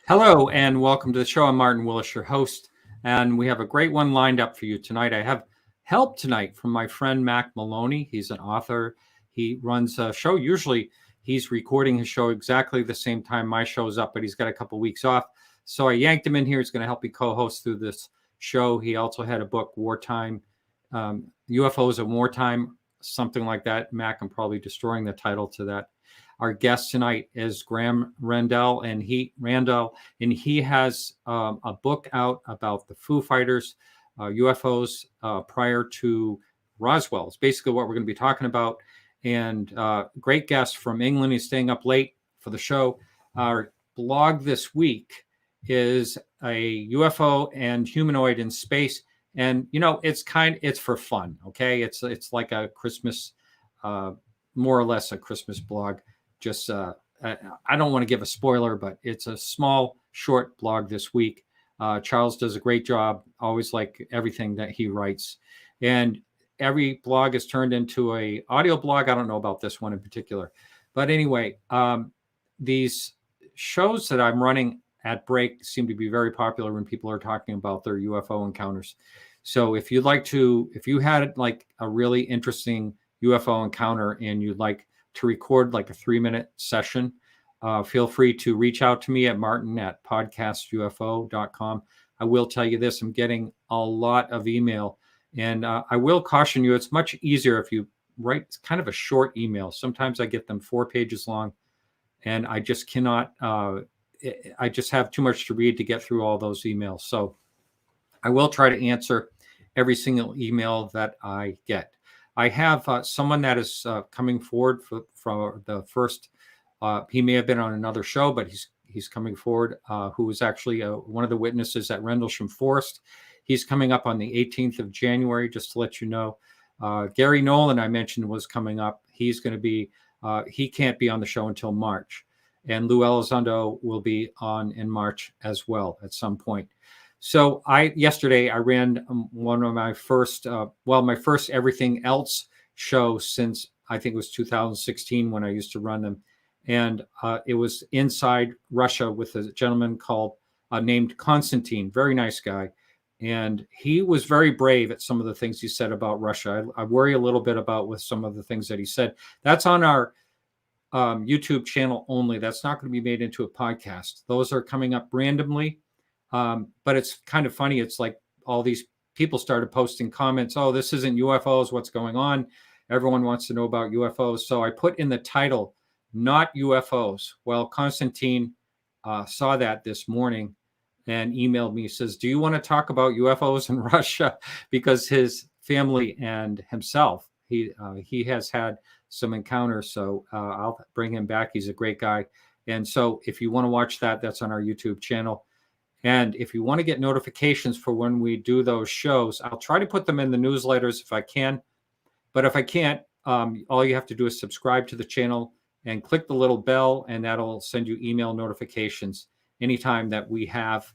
Hello and welcome to the show. I'm Martin Willis, your host, and we have a great one lined up for you tonight. I have help tonight from my friend Mack Maloney. He's an author. He runs a show. Usually he's recording his show exactly the same time my show's up, but he's got a couple weeks off. So I yanked him in here. He's going to help me co-host through this show. He also had a book, Wartime, UFOs in Wartime, something like that. Mack, I'm probably destroying the title to that. Our guest tonight is Graeme Rendall, and he has a book out about the Foo Fighters, UFOs prior to Roswell. It's basically what we're going to be talking about. And great guest from England. He's staying up late for the show. Our blog this week is a UFO and humanoid in space, and it's for fun. Okay, it's like a Christmas, more or less a Christmas blog. Just I don't want to give a spoiler, but it's a small, short blog this week. Charles does a great job, always like everything that he writes. And every blog is turned into a audio blog. I don't know about this one in particular. But anyway, these shows that I'm running at break seem to be very popular when people are talking about their UFO encounters. So if you had like a really interesting UFO encounter and you'd like to record like a 3-minute session, feel free to reach out to me at martin@podcastufo.com. I will tell you this, I'm getting a lot of email, and I will caution you, it's much easier if you write kind of a short email. Sometimes I get them 4 pages long, and I just cannot, I just have too much to read to get through all those emails. So I will try to answer every single email that I get. I have someone that is coming forward for the first. He may have been on another show, but he's coming forward. Who was actually one of the witnesses at Rendlesham Forest. He's coming up on the 18th of January. Just to let you know, Gary Nolan I mentioned was coming up. He's going to be. He can't be on the show until March, and Lou Elizondo will be on in March as well at some point. So yesterday I ran one of my first, my first Everything Else show since I think it was 2016 when I used to run them. And it was inside Russia with a gentleman named Konstantin, very nice guy. And he was very brave at some of the things he said about Russia. I worry a little bit about with some of the things that he said. That's on our YouTube channel only. That's not going to be made into a podcast. Those are coming up randomly. But it's kind of funny. It's like all these people started posting comments. Oh, this isn't UFOs. What's going on? Everyone wants to know about UFOs. So I put in the title, not UFOs. Well, Konstantin saw that this morning and emailed me. He says, do you want to talk about UFOs in Russia? Because his family and himself, he has had some encounters. So I'll bring him back. He's a great guy. And so if you want to watch that, that's on our YouTube channel. And if you want to get notifications for when we do those shows, I'll try to put them in the newsletters if I can. But if I can't, all you have to do is subscribe to the channel and click the little bell, and that'll send you email notifications anytime that we have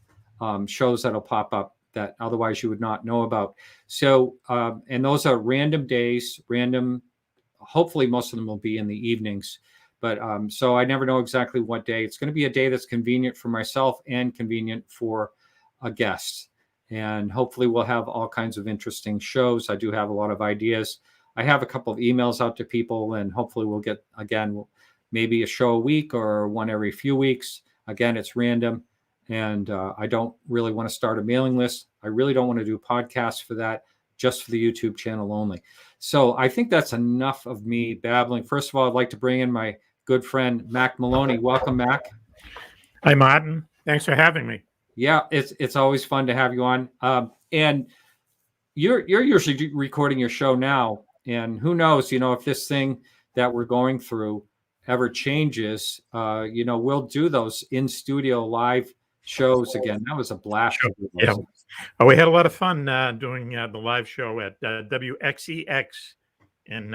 shows that'll pop up that otherwise you would not know about. So, and those are random days, hopefully most of them will be in the evenings. But so I never know exactly what day. It's going to be a day that's convenient for myself and convenient for a guest. And hopefully we'll have all kinds of interesting shows. I do have a lot of ideas. I have a couple of emails out to people, and hopefully we'll get, again, maybe a show a week or one every few weeks. Again, it's random. And I don't really want to start a mailing list. I really don't want to do podcasts for that, just for the YouTube channel only. So I think that's enough of me babbling. First of all, I'd like to bring in my good friend, Mack Maloney. Welcome, Mack. Hi, Martin. Thanks for having me. Yeah, it's always fun to have you on. And you're usually recording your show now. And who knows, if this thing that we're going through ever changes, we'll do those in-studio live shows again. That was a blast. Yeah. Oh, we had a lot of fun doing the live show at WXEX in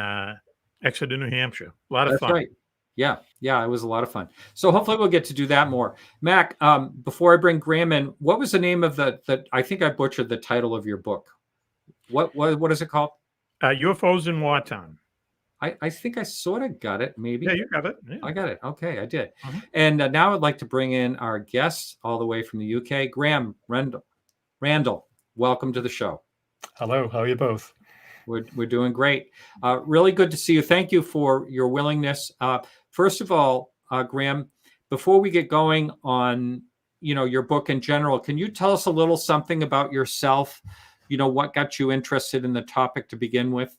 Exeter, New Hampshire. A lot of fun. Right. Yeah, it was a lot of fun. So hopefully we'll get to do that more. Mack, before I bring Graeme in, what was the name of the I think I butchered the title of your book. What is it called? UFOs in Wartime. I think I sort of got it, maybe. Yeah, you got it. Yeah. I got it. Okay, I did. Mhm. And now I'd like to bring in our guest all the way from the UK, Graeme Rendall. Welcome to the show. Hello, how are you both? We're doing great. Really good to see you. Thank you for your willingness. First of all, Graeme, before we get going on, your book in general, can you tell us a little something about yourself? What got you interested in the topic to begin with?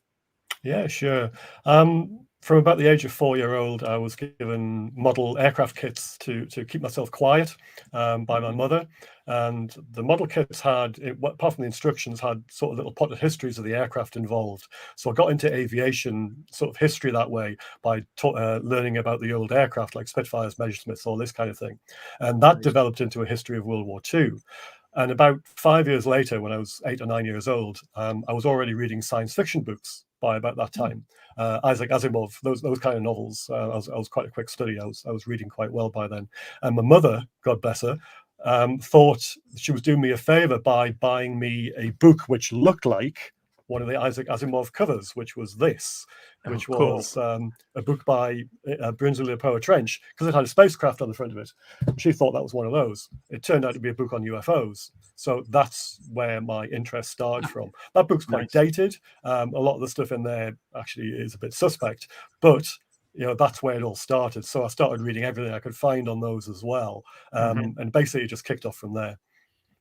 Yeah, sure. From about the age of 4-year-old, I was given model aircraft kits to keep myself quiet by my mother. And the model kits had, apart from the instructions, had sort of little potted histories of the aircraft involved. So I got into aviation sort of history that way by learning about the old aircraft like Spitfires, Messerschmitts, all this kind of thing. And that developed into a history of World War II. And about 5 years later, when I was 8 or 9 years old, I was already reading science fiction books by about that time. Isaac Asimov, those kind of novels. I was quite a quick study. I was reading quite well by then. And my mother, God bless her, thought she was doing me a favor by buying me a book which looked like one of the Isaac Asimov covers, which was this, which was a book by Brinsley Power Trench, because it had a spacecraft on the front of it. She thought that was one of those. It turned out to be a book on UFOs. So that's where my interest started from. That book's quite dated. A lot of the stuff in there actually is a bit suspect, but that's where it all started. So I started reading everything I could find on those as well. And basically it just kicked off from there.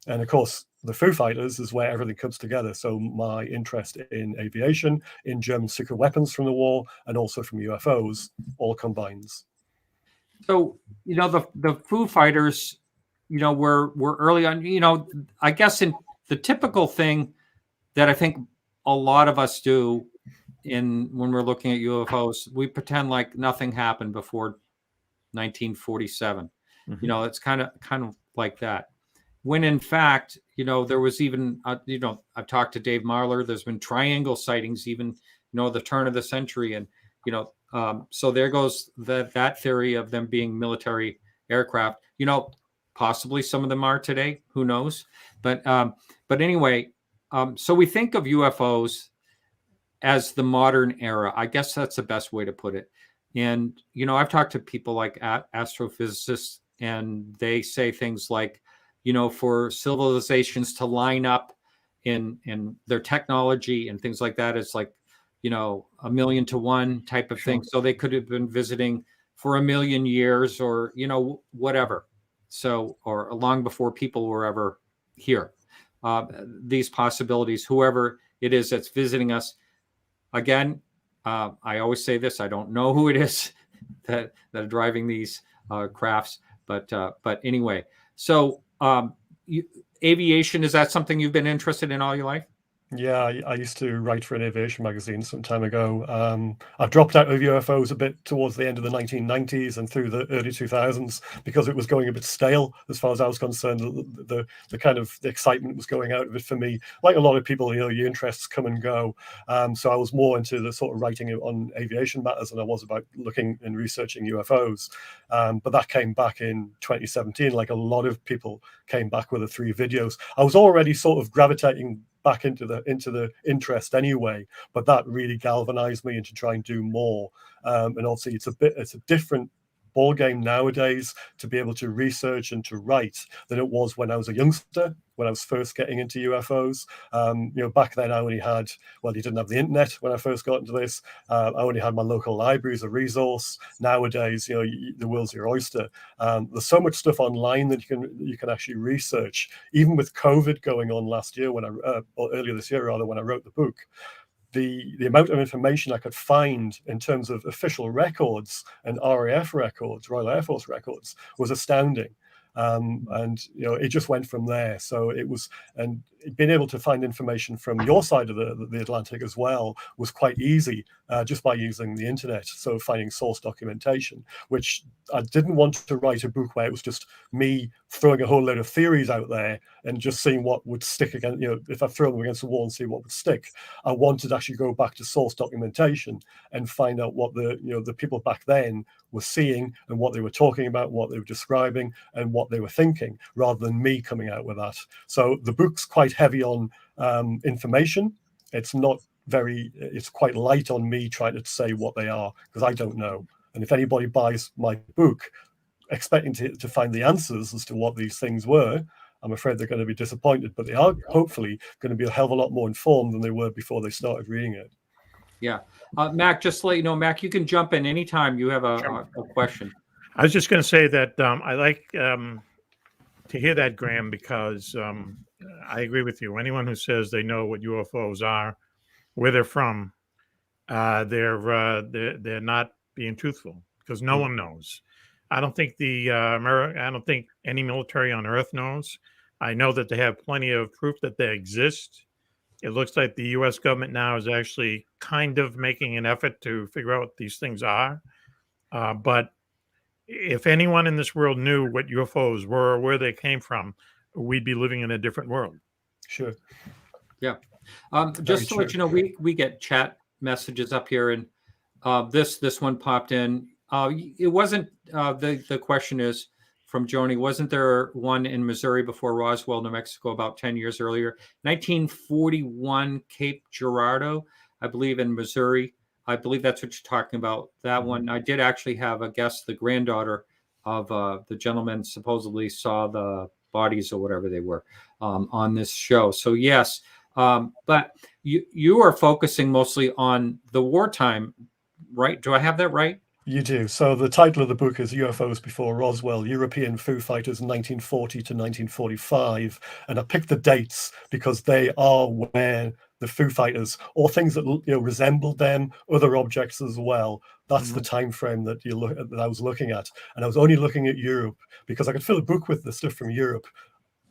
And of course, the Foo Fighters is where everything comes together. So my interest in aviation, in German secret weapons from the war, and also from UFOs all combines. So, the Foo Fighters, we're early on, I guess in the typical thing that I think a lot of us do when we're looking at UFOs, we pretend like nothing happened before 1947. It's kind of like that. When in fact, there was even, I've talked to Dave Marler, there's been triangle sightings, even, the turn of the century. And, so there goes that theory of them being military aircraft, possibly some of them are today, who knows? But anyway, so we think of UFOs as the modern era. I guess that's the best way to put it. And, I've talked to people like astrophysicists, and they say things like, for civilizations to line up in their technology and things like that, it's like, 1,000,000 to 1 type of thing. So they could have been visiting for 1,000,000 years or, whatever. So, or long before people were ever here. These possibilities, whoever it is that's visiting us, again, I always say this, I don't know who it is that are driving these crafts, but anyway, so aviation, is that something you've been interested in all your life? Yeah, I used to write for an aviation magazine some time ago. I dropped out of UFOs a bit towards the end of the 1990s and through the early 2000s because it was going a bit stale as far as I was concerned. The kind of the excitement was going out of it for me. Like a lot of people, your interests come and go. So I was more into the sort of writing on aviation matters than I was about looking and researching UFOs. But that came back in 2017, like a lot of people came back with the 3 videos. I was already sort of gravitating back into the interest anyway, but that really galvanized me into trying to do more. And obviously it's a different ball game nowadays to be able to research and to write than it was when I was a youngster, when I was first getting into UFOs. Back then I only had, well, you didn't have the internet when I first got into this. I only had my local library as a resource. Nowadays, the world's your oyster. There's so much stuff online that you can actually research. Even with COVID going on last year, or earlier this year rather, when I wrote the book, the amount of information I could find in terms of official records and RAF records, Royal Air Force records, was astounding. And it just went from there. So it was, and being able to find information from your side of the Atlantic as well was quite easy, just by using the internet. So finding source documentation, which I didn't want to write a book where it was just me throwing a whole load of theories out there and just seeing what would stick against, if I throw them against the wall and see what would stick. I wanted to actually go back to source documentation and find out what the people back then were seeing and what they were talking about, what they were describing and what they were thinking, rather than me coming out with that. So the book's quite heavy on information. It's not it's quite light on me trying to say what they are, because I don't know. And if anybody buys my book expecting to find the answers as to what these things were, I'm afraid they're going to be disappointed. But they are hopefully going to be a hell of a lot more informed than they were before they started reading it. Yeah. Mac, just to let you know, Mac, you can jump in anytime you have a question. I was just going to say that I like to hear that, Graeme, because I agree with you. Anyone who says they know what UFOs are, where they're from, they're not being truthful, because no one knows. I don't think I don't think any military on Earth knows. I know that they have plenty of proof that they exist. It looks like the U.S. government now is actually kind of making an effort to figure out what these things are. But if anyone in this world knew what UFOs were or where they came from, we'd be living in a different world. Sure. Yeah. Just to let you know, we get chat messages up here, and this one popped in. It wasn't the question is from Joni. Wasn't there one in Missouri before Roswell, New Mexico, about 10 years earlier? 1941, Cape Girardeau, I believe, in Missouri. I believe that's what you're talking about. That one, I did actually have a guest, the granddaughter of the gentleman supposedly saw the bodies or whatever they were on this show. So yes, but you are focusing mostly on the wartime, right? Do I have that right? You do. So the title of the book is UFOs Before Roswell, European Foo Fighters 1940 to 1945. And I picked the dates because they are where the Foo Fighters, or things that resembled them, other objects as well. That's the time frame that that I was looking at. And I was only looking at Europe because I could fill a book with the stuff from Europe.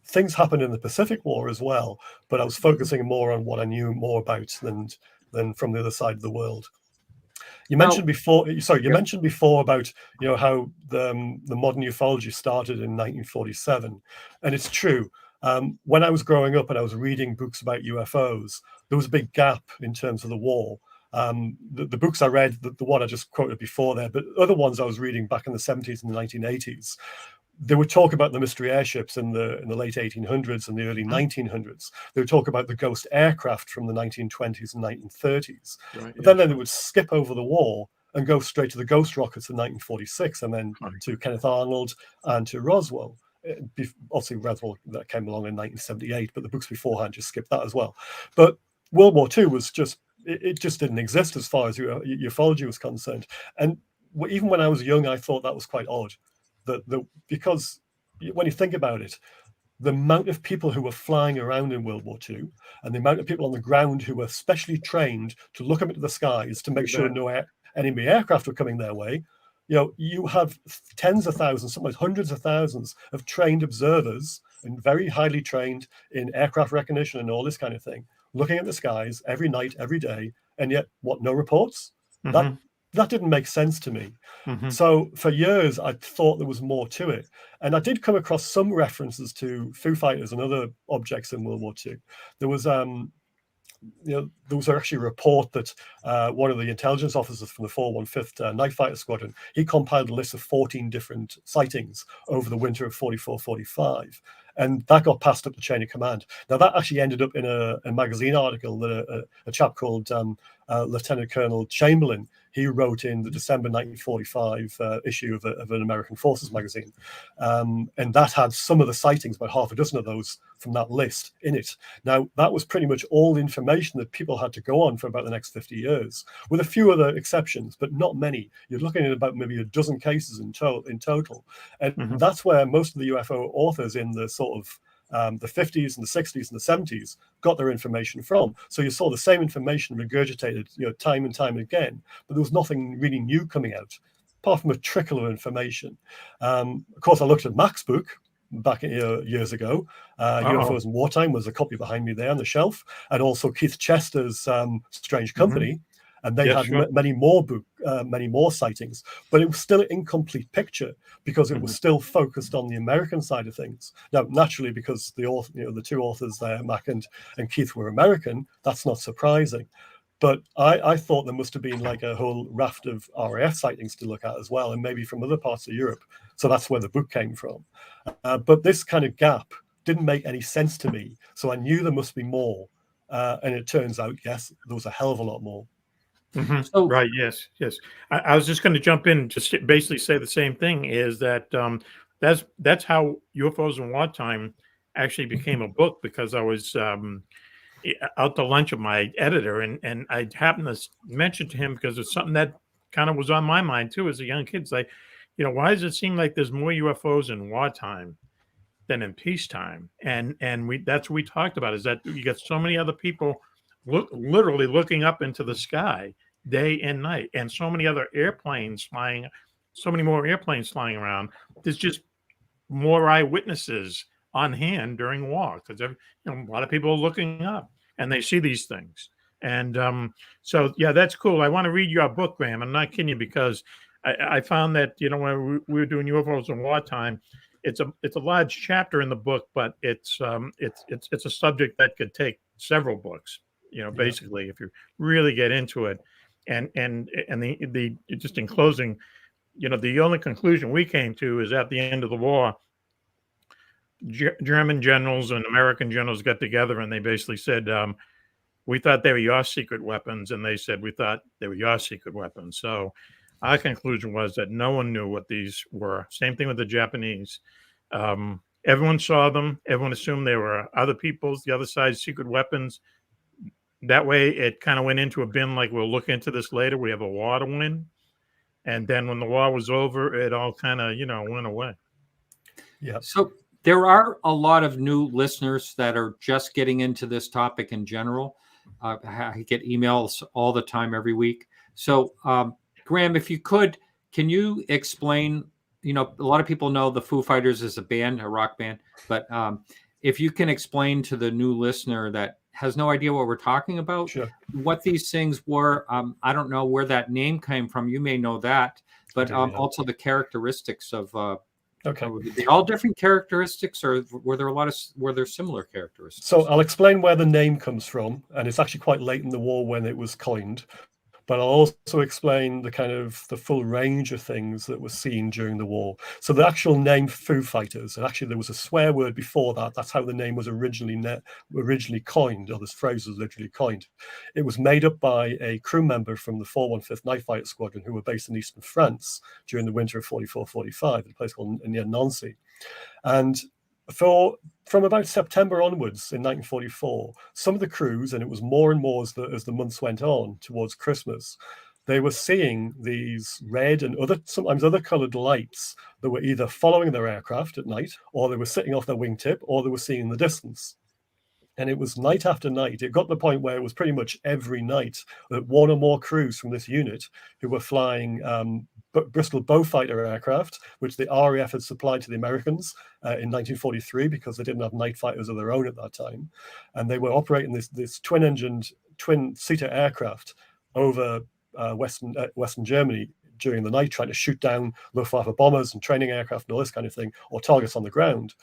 Things happened in the Pacific War as well, but I was focusing more on what I knew more about than from the other side of the world. You mentioned before. Sorry, you mentioned before about how the modern ufology started in 1947, and it's true. When I was growing up and I was reading books about UFOs, there was a big gap in terms of the war. The books I read, the one I just quoted before there, but other ones I was reading back in the 70s and the 1980s. They would talk about the mystery airships in the late 1800s and the early 1900s. They would talk about the ghost aircraft from the 1920s and 1930s. Right, but then they would skip over the war and go straight to the ghost rockets in 1946, and then to Kenneth Arnold and to Roswell. Obviously, Roswell that came along in 1978, but the books beforehand just skipped that as well. But World War II was it just didn't exist as far as ufology was concerned. And even when I was young, I thought that was quite odd. Because when you think about it, the amount of people who were flying around in World War II and the amount of people on the ground who were specially trained to look up into the skies to make sure no enemy aircraft were coming their way, you have tens of thousands, sometimes hundreds of thousands of trained observers and very highly trained in aircraft recognition and all this kind of thing, looking at the skies every night, every day, and yet no reports? That didn't make sense to me. So for years, I thought there was more to it. And I did come across some references to Foo Fighters and other objects in World War II. There was there was actually a report that one of the intelligence officers from the 415th Night Fighter Squadron, he compiled a list of 14 different sightings over the winter of 44-45. And that got passed up the chain of command. Now, that actually ended up in a magazine article that a chap called Lieutenant Colonel Chamberlain, he wrote in the December 1945 issue of an American Forces magazine. And that had some of the sightings, about half a dozen of those from that list in it. Now, that was pretty much all the information that people had to go on for about the next 50 years, with a few other exceptions, but not many. You're looking at about maybe a dozen cases in total. And that's where most of the UFO authors in the sort of the 50s and the 60s and the 70s got their information from. So you saw the same information regurgitated, time and time again, but there was nothing really new coming out, apart from a trickle of information. Of course, I looked at Mack's book back years ago. UFOs in Wartime was a copy behind me there on the shelf, and also Keith Chester's Strange Company. And they had many more sightings, but it was still an incomplete picture because it was still focused on the American side of things. Now, naturally, because the two authors there, Mack and Keith, were American, that's not surprising. But I thought there must have been like a whole raft of RAF sightings to look at as well, and maybe from other parts of Europe. So that's where the book came from. But this kind of gap didn't make any sense to me. So I knew there must be more. And it turns out, yes, there was a hell of a lot more. Mhm. So Right. Yes. Yes. I was just going to jump in, just basically say the same thing. Is that that's how UFOs in wartime actually became a book, because I was out to lunch with my editor, and I happened to mention to him, because it's something that kind of was on my mind too as a young kid. It's like, why does it seem like there's more UFOs in wartime than in peacetime? And we that's what we talked about, is that you got so many other people literally looking up into the sky day and night, and so many other airplanes flying, so many more airplanes flying around. There's just more eyewitnesses on hand during war, because a lot of people are looking up and they see these things. And so yeah, that's cool. I want to read your book, Graham. I'm not kidding you, because I found that when we were doing UFOs in wartime, it's a large chapter in the book, but it's a subject that could take several books. Basically, if you really get into it. And the just in closing, the only conclusion we came to is, at the end of the war, German generals and American generals got together, and they basically said, we thought they were your secret weapons, and they said, we thought they were your secret weapons. So our conclusion was that no one knew what these were. Same thing with the Japanese. Everyone saw them. Everyone assumed they were other people's, the other side's secret weapons. That way, it kind of went into a bin, like, we'll look into this later. We have a war to win. And then when the war was over, it all kind of, went away. Yeah. So there are a lot of new listeners that are just getting into this topic in general. I get emails all the time, every week. So, Graeme, if you could, can you explain, a lot of people know the Foo Fighters is a band, a rock band, but if you can explain to the new listener that has no idea what we're talking about, Sure. what these things were. I don't know where that name came from. You may know that, but also the characteristics of. Okay. Were they all different characteristics, or were there similar characteristics? So I'll explain where the name comes from, and it's actually quite late in the war when it was coined. But I'll also explain the full range of things that were seen during the war. So the actual name Foo Fighters, and actually there was a swear word before that. That's how the name was originally coined, or this phrase was literally coined. It was made up by a crew member from the 415th Night Fighter Squadron, who were based in eastern France during the winter of 44-45, at a place called near Nancy. And from about September onwards in 1944, some of the crews, and it was more and more as the months went on towards Christmas, they were seeing these red and sometimes other colored lights that were either following their aircraft at night, or they were sitting off their wingtip, or they were seen in the distance. And it was night after night. It got to the point where it was pretty much every night that one or more crews from this unit, who were flying Bristol Beaufighter aircraft, which the RAF had supplied to the Americans in 1943, because they didn't have night fighters of their own at that time. And they were operating this twin-engined, twin-seater aircraft over Western Germany during the night, trying to shoot down Luftwaffe bombers and training aircraft and all this kind of thing, or targets on the ground.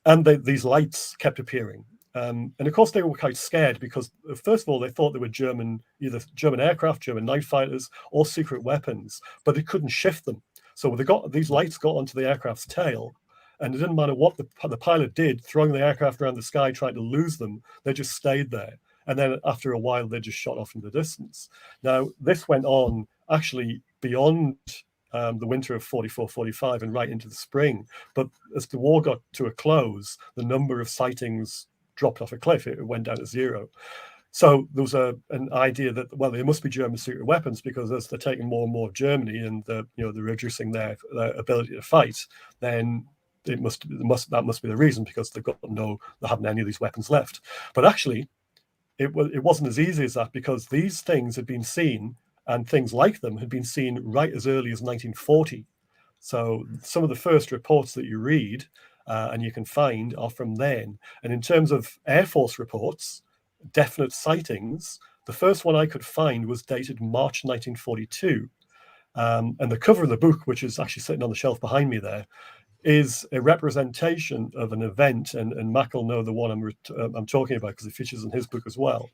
And these lights kept appearing. And of course, they were quite scared, because first of all, they thought they were either German aircraft, German night fighters, or secret weapons, but they couldn't shift them. So these lights got onto the aircraft's tail, and it didn't matter what the pilot did, throwing the aircraft around the sky, trying to lose them, they just stayed there. And then after a while, they just shot off in the distance. Now, this went on actually beyond the winter of 44-45 and right into the spring. But as the war got to a close, the number of sightings dropped off a cliff. It went down to zero. So there was an idea that, well, there must be German secret weapons, because as they're taking more and more of Germany, and they're reducing their ability to fight, then that must be the reason, because they haven't any of these weapons left. But actually, it wasn't as easy as that, because these things had been seen, and things like them had been seen right as early as 1940. So some of the first reports that you read and you can find are from then. And in terms of Air Force reports, definite sightings, the first one I could find was dated March 1942. And the cover of the book, which is actually sitting on the shelf behind me there, is a representation of an event. And Mack will know the one I'm talking about, because it features in his book as well.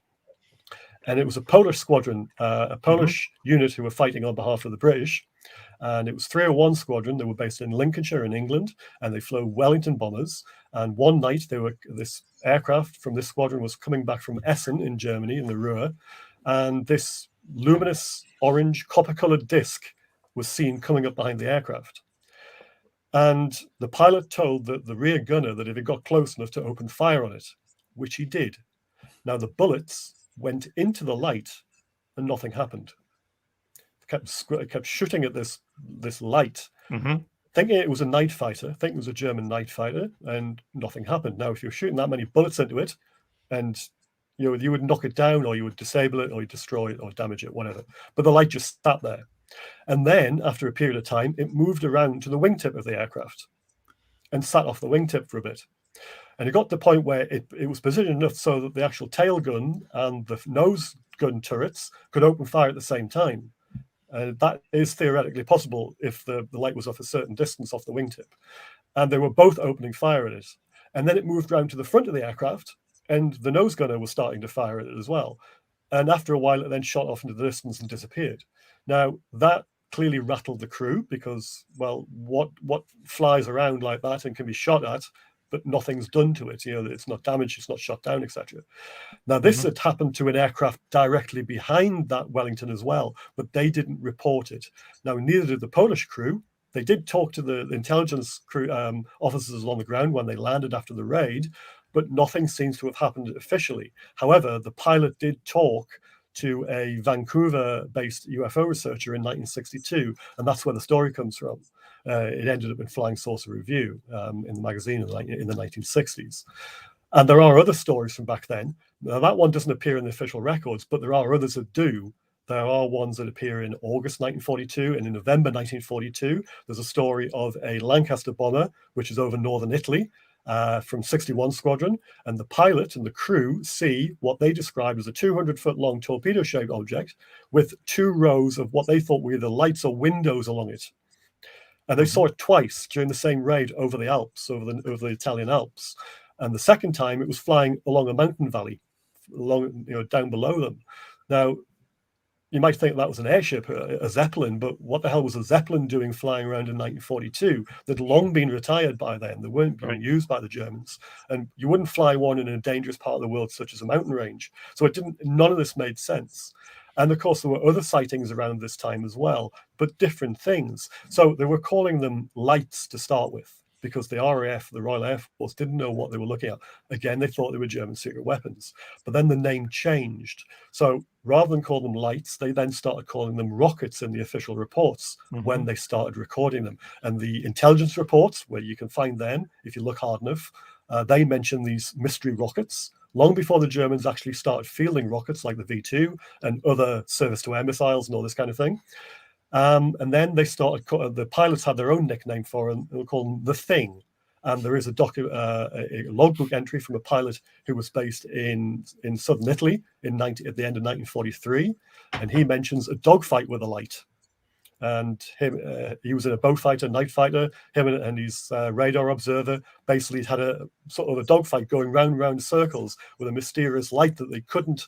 And it was a Polish squadron, a Polish unit who were fighting on behalf of the British. And it was 301 Squadron. They were based in Lincolnshire in England, and they flew Wellington bombers. And one night, this aircraft from this squadron was coming back from Essen in Germany in the Ruhr, and this luminous orange copper-colored disc was seen coming up behind the aircraft. And the pilot told the rear gunner that if he got close enough to open fire on it, which he did. Now the bullets went into the light, and nothing happened. It kept shooting at this light, thinking it was a night fighter, thinking it was a German night fighter, and nothing happened. Now, if you're shooting that many bullets into it, and you would knock it down, or you would disable it, or you destroy it, or damage it, whatever. But the light just sat there. And then, after a period of time, it moved around to the wingtip of the aircraft and sat off the wingtip for a bit. And it got to the point where it was positioned enough so that the actual tail gun and the nose gun turrets could open fire at the same time. That is theoretically possible if the light was off a certain distance off the wingtip. And they were both opening fire at it. And then it moved around to the front of the aircraft, and the nose gunner was starting to fire at it as well. And after a while, it then shot off into the distance and disappeared. Now, that clearly rattled the crew because, well, what flies around like that and can be shot at, but nothing's done to it? It's not damaged, it's not shot down, etc. Now, this had happened to an aircraft directly behind that Wellington as well, but they didn't report it. Now, neither did the Polish crew. They did talk to the intelligence crew officers on the ground when they landed after the raid, but nothing seems to have happened officially. However, the pilot did talk to a Vancouver-based UFO researcher in 1962, and that's where the story comes from. It ended up in Flying Saucer Review in the magazine in the 1960s. And there are other stories from back then. Now, that one doesn't appear in the official records, but there are others that do. There are ones that appear in August 1942, and in November 1942, there's a story of a Lancaster bomber, which is over northern Italy, from 61 Squadron, and the pilot and the crew see what they described as a 200-foot-long torpedo-shaped object with 2 rows of what they thought were either lights or windows along it. And they saw it twice during the same raid over the Alps, over the Italian Alps. And the second time, it was flying along a mountain valley, down below them. Now, you might think that was an airship, a Zeppelin, but what the hell was a Zeppelin doing flying around in 1942? They'd long been retired by then. They weren't being used by the Germans. And you wouldn't fly one in a dangerous part of the world, such as a mountain range. So none of this made sense. And of course, there were other sightings around this time as well, but different things. So they were calling them lights to start with, because the RAF, the Royal Air Force, didn't know what they were looking at. Again, they thought they were German secret weapons. But then the name changed. So rather than call them lights, they then started calling them rockets in the official reports when they started recording them. And the intelligence reports, where you can find them if you look hard enough, they mention these mystery rockets long before the Germans actually started fielding rockets like the V2 and other surface-to-air missiles and all this kind of thing. And then they started, the pilots had their own nickname for them, they were called the Thing. And there is a logbook entry from a pilot who was based in southern Italy at the end of 1943. And he mentions a dogfight with a light. And he was in a bow fighter, night fighter. Him and his radar observer basically had a sort of a dogfight going round circles with a mysterious light that they couldn't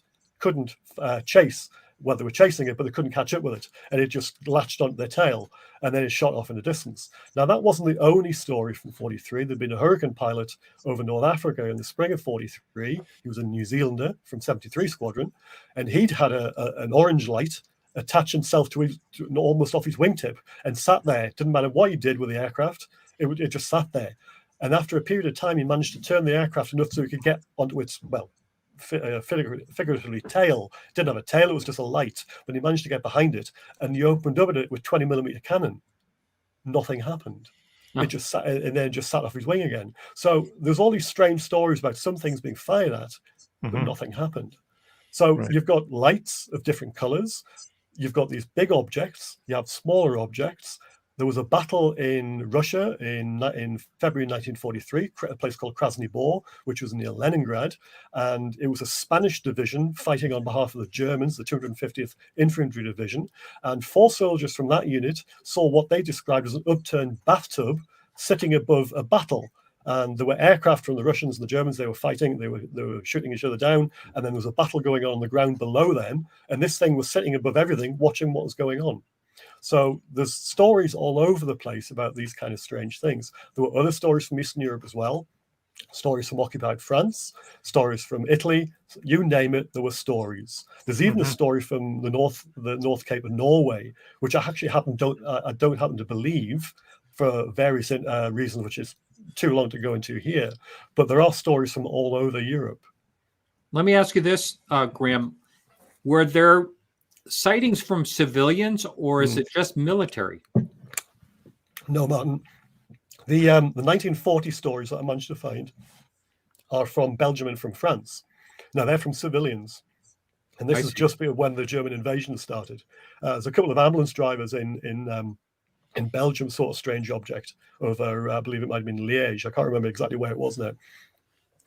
chase. Well, they were chasing it, but they couldn't catch up with it. And it just latched onto their tail, and then it shot off in the distance. Now, that wasn't the only story from 43. There'd been a Hurricane pilot over North Africa in the spring of 43. He was a New Zealander from 73 Squadron, and he'd had an orange light attach himself to almost off his wingtip and sat there. Didn't matter what he did with the aircraft, it just sat there. And after a period of time, he managed to turn the aircraft enough so he could get onto its, figuratively tail. It didn't have a tail, it was just a light, but he managed to get behind it, and he opened up at it with 20mm cannon. Nothing happened. It just sat, and then just sat off his wing again. So there's all these strange stories about some things being fired at, but nothing happened. So you've got lights of different colors, you've got these big objects, you have smaller objects. There was a battle in Russia in February 1943, a place called Krasny Bor, which was near Leningrad. And it was a Spanish division fighting on behalf of the Germans, the 250th Infantry Division. And 4 soldiers from that unit saw what they described as an upturned bathtub sitting above a battle. And there were aircraft from the Russians and the Germans. They were fighting. They were shooting each other down. And then there was a battle going on the ground below them. And this thing was sitting above everything, watching what was going on. So there's stories all over the place about these kind of strange things. There were other stories from Eastern Europe as well, stories from occupied France, stories from Italy, you name it, there were stories. There's even a story from the North Cape of Norway, which I actually don't happen to believe for various reasons, which is too long to go into here. But there are stories from all over Europe. Let me ask you this, Graeme. Were there sightings from civilians, or is it just military? No, Martin. The 1940 stories that I managed to find are from Belgium and from France. Now, they're from civilians. And this is just when the German invasion started. There's a couple of ambulance drivers in Belgium saw a strange object over, I believe it might have been Liège. I can't remember exactly where it was now.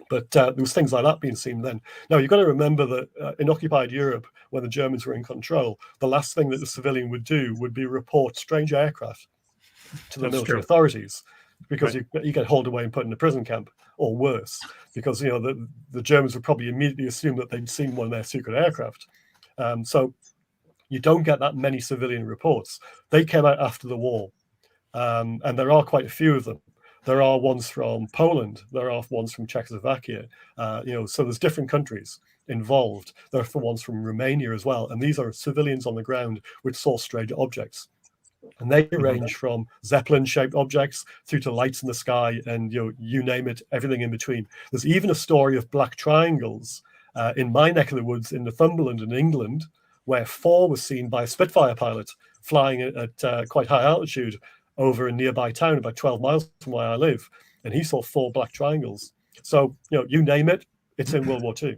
But there was things like that being seen then. Now, you've got to remember that in occupied Europe, when the Germans were in control, the last thing that the civilian would do would be report strange aircraft to the military authorities, because you get hauled away and put in a prison camp, or worse, because the Germans would probably immediately assume that they'd seen one of their secret aircraft. So you don't get that many civilian reports. They came out after the war, and there are quite a few of them. There are ones from Poland. There are ones from Czechoslovakia. So there's different countries involved. There are ones from Romania as well. And these are civilians on the ground which saw strange objects. And they range from Zeppelin-shaped objects through to lights in the sky, and you name it, everything in between. There's even a story of black triangles in my neck of the woods in Northumberland in England, where 4 was seen by a Spitfire pilot flying at quite high altitude over a nearby town about 12 miles from where I live, and he saw 4 black triangles. So you name it, it's in World War II.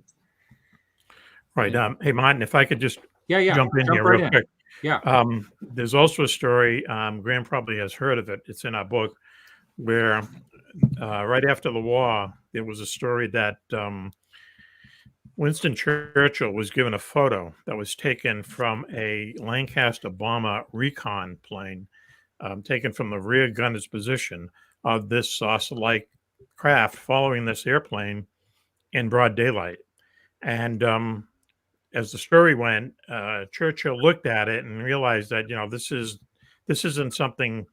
Right. Hey, Martin, if I could just jump in here right real quick. Yeah. There's also a story, Graeme probably has heard of it. It's in our book, where right after the war, there was a story that Winston Churchill was given a photo that was taken from a Lancaster bomber recon plane, taken from the rear gunner's position of this saucer-like craft following this airplane in broad daylight. And as the story went, Churchill looked at it and realized that this isn't something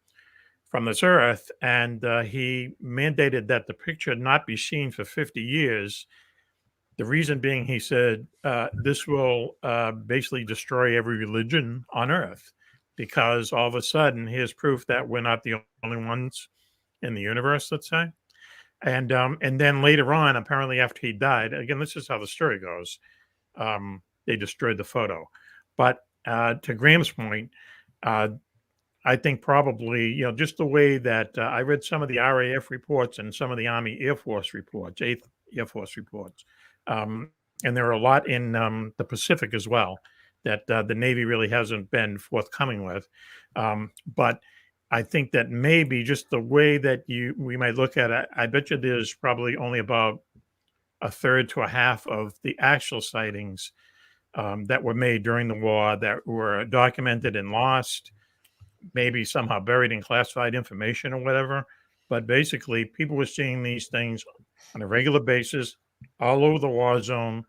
from this earth, and he mandated that the picture not be seen for 50 years. The reason being, he said, this will basically destroy every religion on earth, because all of a sudden here's proof that we're not the only ones in the universe, let's say. And then later on, apparently after he died, again, this is how the story goes, they destroyed the photo. But to Graeme's point, I think probably, just the way that I read some of the RAF reports and some of the Army Air Force reports, 8th Air Force reports, and there are a lot in the Pacific as well that the Navy really hasn't been forthcoming with. But I think that maybe just the way that we might look at it, I bet you there's probably only about a third to a half of the actual sightings that were made during the war that were documented and lost, maybe somehow buried in classified information or whatever. But basically, people were seeing these things on a regular basis all over the war zone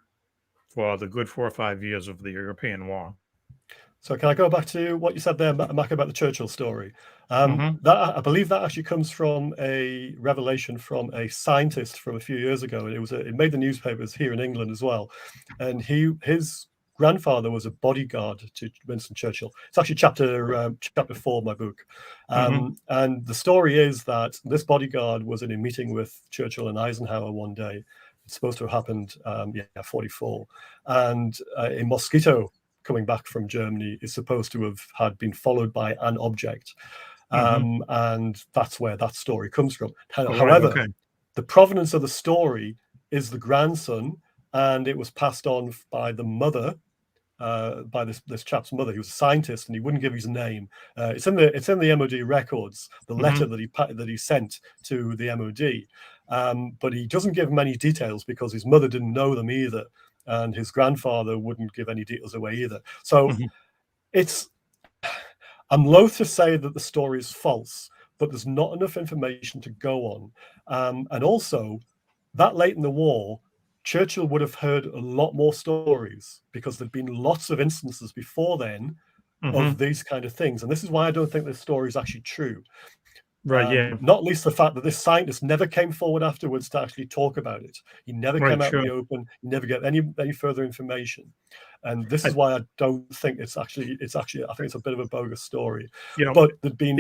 for the good 4 or 5 years of the European war. So can I go back to what you said there, Mack, about the Churchill story? That I believe that actually comes from a revelation from a scientist from a few years ago, and it made the newspapers here in England as well. And his grandfather was a bodyguard to Winston Churchill. It's actually chapter 4 of my book. And the story is that this bodyguard was in a meeting with Churchill and Eisenhower one day. It's supposed to have happened, 44. And a mosquito coming back from Germany is supposed to have been followed by an object. And that's where that story comes from. However, the provenance of the story is the grandson, and it was passed on by the mother, by this chap's mother. He was a scientist, and he wouldn't give his name. It's in the MOD records, the letter that he sent to the MOD, but he doesn't give many details because his mother didn't know them either, and his grandfather wouldn't give any details away either. So I'm loath to say that the story is false, but there's not enough information to go on. And also, that late in the war, Churchill would have heard a lot more stories because there'd been lots of instances before then of these kind of things. And this is why I don't think this story is actually true. Right. Yeah. Not least the fact that this scientist never came forward afterwards to actually talk about it. He never came out in the open. You never get any further information. And this is why I don't think it's actually. I think it's a bit of a bogus story. But there'd been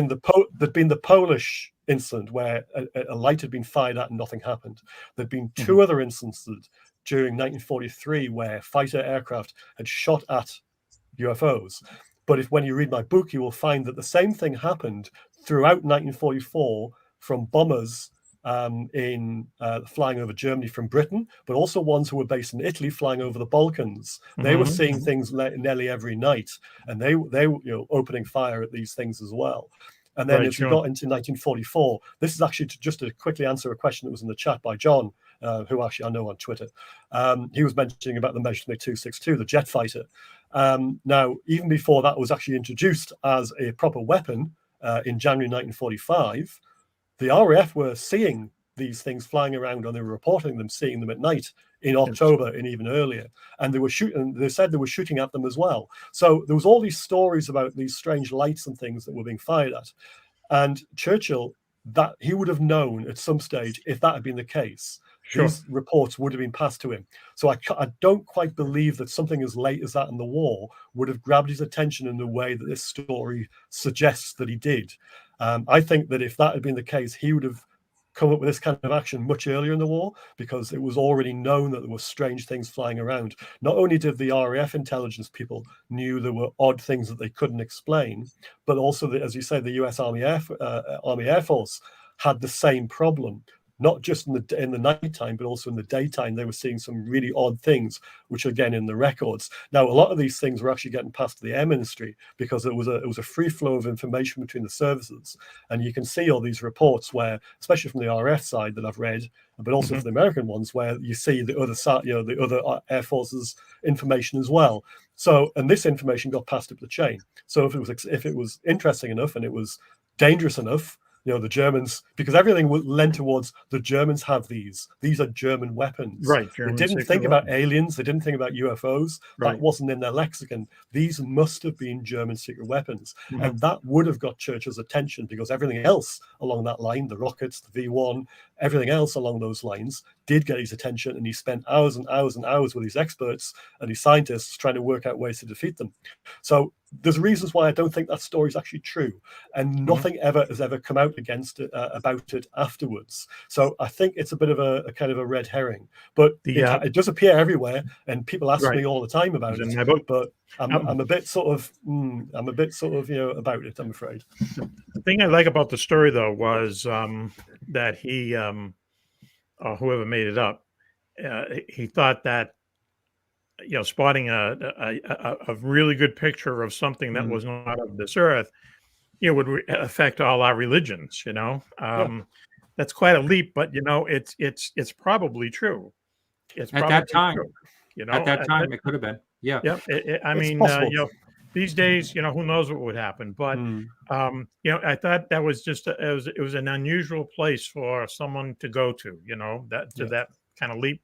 the Polish incident where a light had been fired at and nothing happened. There'd been two other instances during 1943 where fighter aircraft had shot at UFOs. But when you read my book, you will find that the same thing happened throughout 1944 from bombers in flying over Germany from Britain, but also ones who were based in Italy flying over the Balkans. They were seeing things nearly every night, and they were opening fire at these things as well. And then as we got into 1944, this is actually just to quickly answer a question that was in the chat by John, who actually I know on Twitter. He was mentioning about the Messerschmitt 262, the jet fighter. Now, even before that was actually introduced as a proper weapon in January 1945, the RAF were seeing these things flying around, and they were reporting them, seeing them at night in October and even earlier. And they were shooting. They said they were shooting at them as well. So there was all these stories about these strange lights and things that were being fired at. And Churchill, that he would have known at some stage if that had been the case. These reports would have been passed to him. So I don't quite believe that something as late as that in the war would have grabbed his attention in the way that this story suggests that he did. I think that if that had been the case, he would have come up with this kind of action much earlier in the war, because it was already known that there were strange things flying around. Not only did the RAF intelligence people knew there were odd things that they couldn't explain, but also, as you say, the US Army Air Force had the same problem. Not just in the nighttime, but also in the daytime, they were seeing some really odd things, which again in the records. Now, a lot of these things were actually getting passed to the Air Ministry because it was a free flow of information between the services, and you can see all these reports where, especially from the RF side that I've read, but also from the American ones, where you see the other side, the other Air Force's information as well. So, and this information got passed up the chain. So if it was interesting enough and it was dangerous enough, the Germans, because everything lent towards the Germans have these are German weapons. Right. They didn't think about aliens. They didn't think about UFOs. That wasn't in their lexicon. These must have been German secret weapons. And that would have got Churchill's attention, because everything else along that line, the rockets, the V1, everything else along those lines did get his attention. And he spent hours and hours and hours with these experts and these scientists trying to work out ways to defeat them. So there's reasons why I don't think that story is actually true, and nothing has ever come out against it, about it afterwards. So I think it's a bit of a kind of a red herring, but it does appear everywhere, and people ask me all the time about it. But I'm a bit sort of about it, I'm afraid. The thing I like about the story, though, was that he, or whoever made it up, he thought that, spotting a really good picture of something that was not of this earth, would affect all our religions. That's quite a leap, but it's probably true. It's at probably that time. True, at that time, it could have been. Yeah. I mean, these days, who knows what would happen? But I thought that was just it was an unusual place for someone to go to. That kind of leap.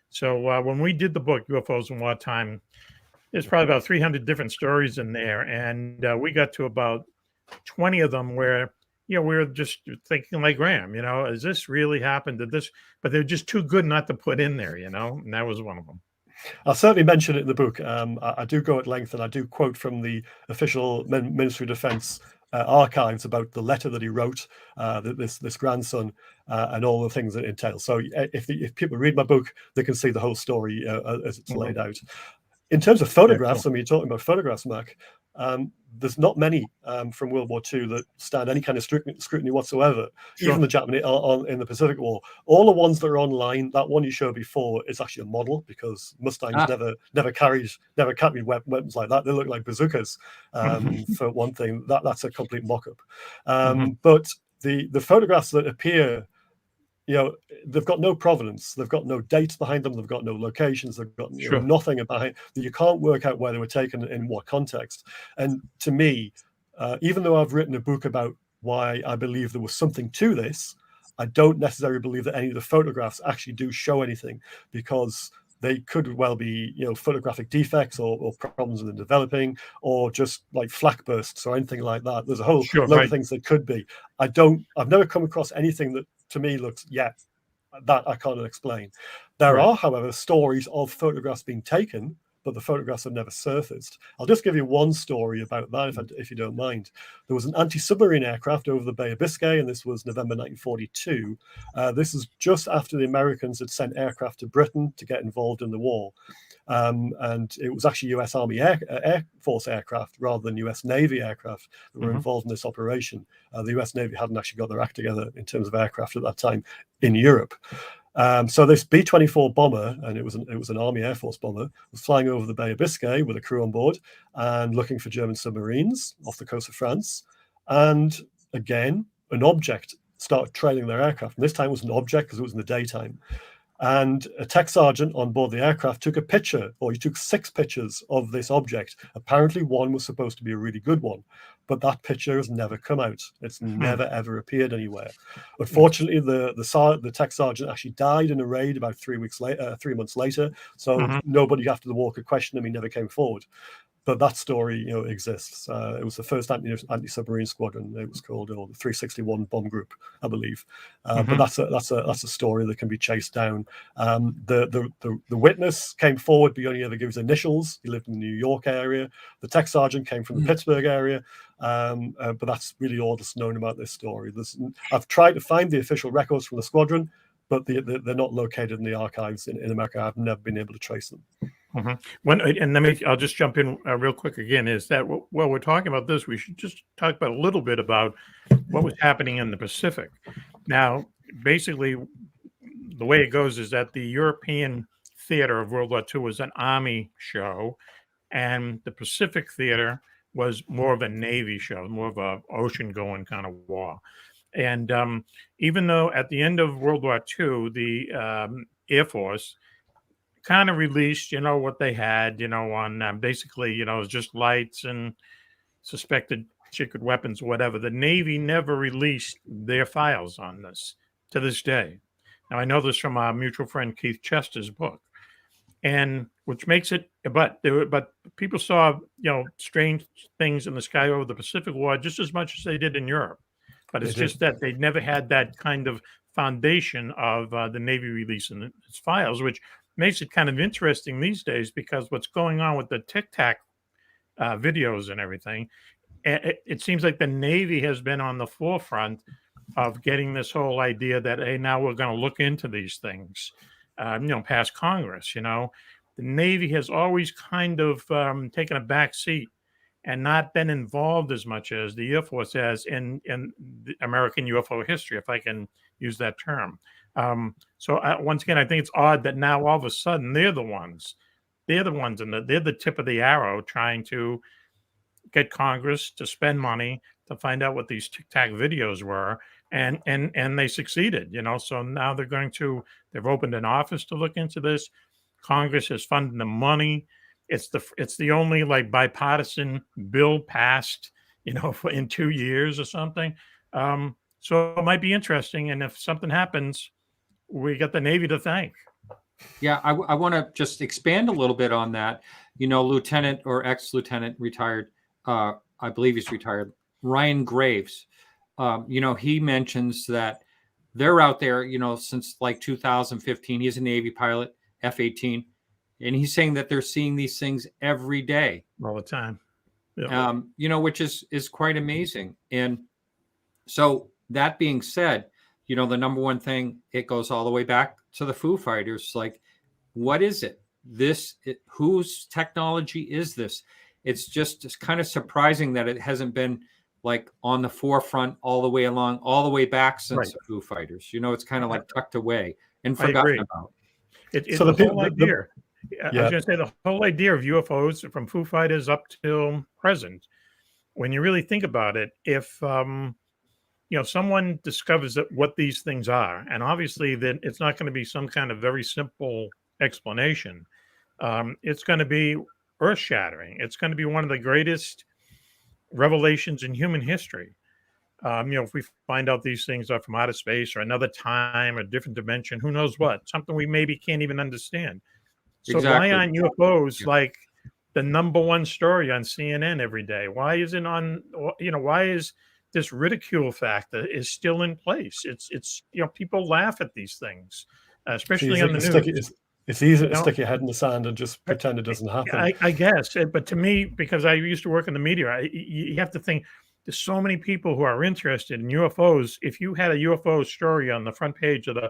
So when we did the book, UFOs in Wartime, there's probably about 300 different stories in there. And we got to about 20 of them where, we were just thinking like Graeme, has this really happened? But they're just too good not to put in there, and that was one of them. I'll certainly mention it in the book. I do go at length, and I do quote from the official Ministry of Defence archives about the letter that he wrote, this grandson, and all the things that it entails. So if people read my book, they can see the whole story as it's laid out. In terms of photographs, you're talking about photographs, Mac. There's not many from World War II that stand any kind of scrutiny whatsoever. Even the Japanese in the Pacific War, all the ones that are online, that one you showed before is actually a model, because Mustangs never carried weapons like that. They look like bazookas. For one thing, that's a complete mock-up. But the photographs that appear, they've got no provenance, they've got no dates behind them, they've got no locations, they've got nothing behind. You can't work out where they were taken in what context. And to me, even though I've written a book about why I believe there was something to this, I don't necessarily believe that any of the photographs actually do show anything, because they could well be, photographic defects or problems in the developing, or just like flak bursts or anything like that. There's a whole load of things that could be. I've never come across anything that to me looks, that I can't explain. There are, however, stories of photographs being taken, but the photographs have never surfaced. I'll just give you one story about that, if you don't mind. There was an anti-submarine aircraft over the Bay of Biscay, and this was November 1942. This is just after the Americans had sent aircraft to Britain to get involved in the war. And it was actually US Army Air Force aircraft rather than US Navy aircraft that were involved in this operation. The US Navy hadn't actually got their act together in terms of aircraft at that time in Europe. So this B-24 bomber, and it was an Army Air Force bomber, was flying over the Bay of Biscay with a crew on board and looking for German submarines off the coast of France. And again, an object started trailing their aircraft. And this time it was an object because it was in the daytime. And a tech sergeant on board the aircraft took a picture, or he took 6 pictures of this object. Apparently one was supposed to be a really good one, but that picture has never come out. It's never, ever appeared anywhere. Unfortunately, the tech sergeant actually died in a raid about 3 months later. So nobody after the war could question him. He never came forward. But that story, exists. It was the first anti-submarine squadron. It was called the 361 Bomb Group, I believe. But that's a story that can be chased down. The witness came forward, but he only ever gives initials. He lived in the New York area. The tech sergeant came from the Pittsburgh area. But that's really all that's known about this story. I've tried to find the official records from the squadron, but they're not located in the archives in America. I've never been able to trace them. I'll just jump in real quick again, is that while we're talking about this, we should just talk about a little bit about what was happening in the Pacific. Now, basically, the way it goes is that the European theater of World War II was an Army show, and the Pacific theater was more of a Navy show, more of a ocean-going kind of war. And even though at the end of World War II, the Air Force kind of released, what they had, on basically, it was just lights and suspected secret weapons, whatever. The Navy never released their files on this to this day. Now, I know this from our mutual friend Keith Chester's book, and which makes it, but people saw, strange things in the sky over the Pacific War just as much as they did in Europe. But it's just that they never had that kind of foundation of the Navy releasing its files, which makes it kind of interesting these days, because what's going on with the Tic Tac videos and everything, it seems like the Navy has been on the forefront of getting this whole idea that, hey, now we're going to look into these things, past Congress. The Navy has always kind of taken a back seat and not been involved as much as the Air Force has in the American UFO history, if I can use that term. So once again, I think it's odd that now all of a sudden they're the ones, and they're the tip of the arrow trying to get Congress to spend money to find out what these Tic Tac videos were, and they succeeded. So now they've opened an office to look into this. Congress has funded the money. It's the only bipartisan bill passed, in 2 years or something. So it might be interesting, and if something happens, we got the Navy to thank. Yeah, I want to just expand a little bit on that. Lieutenant or ex-lieutenant retired, I believe he's retired, Ryan Graves. He mentions that they're out there, since 2015. He's a Navy pilot, F-18, and he's saying that they're seeing these things every day, all the time. Yeah. Which is quite amazing. And so that being said, the number one thing, it goes all the way back to the Foo Fighters. What is it? Whose technology is this? It's kind of surprising that it hasn't been on the forefront all the way along, all the way back since the Foo Fighters. It's kind of tucked away and forgotten about. It's the whole idea. I was going to say the whole idea of UFOs from Foo Fighters up till present. When you really think about it, if someone discovers what these things are, and obviously then it's not going to be some kind of very simple explanation. It's going to be earth-shattering. It's going to be one of the greatest revelations in human history. If we find out these things are from outer space or another time, a different dimension, who knows what, something we maybe can't even understand. So why Exactly. aren't UFOs Yeah. like the #1 story on CNN every day? Why isn't on, why is this ridicule factor is still in place? It's people laugh at these things, It's especially easy on the to stick news. it's easy You to know, stick your head in the sand and just pretend it doesn't happen. I guess, but to me, because I used to work in the media, you have to think there's so many people who are interested in UFOs. If you had a UFO story on the front page of the,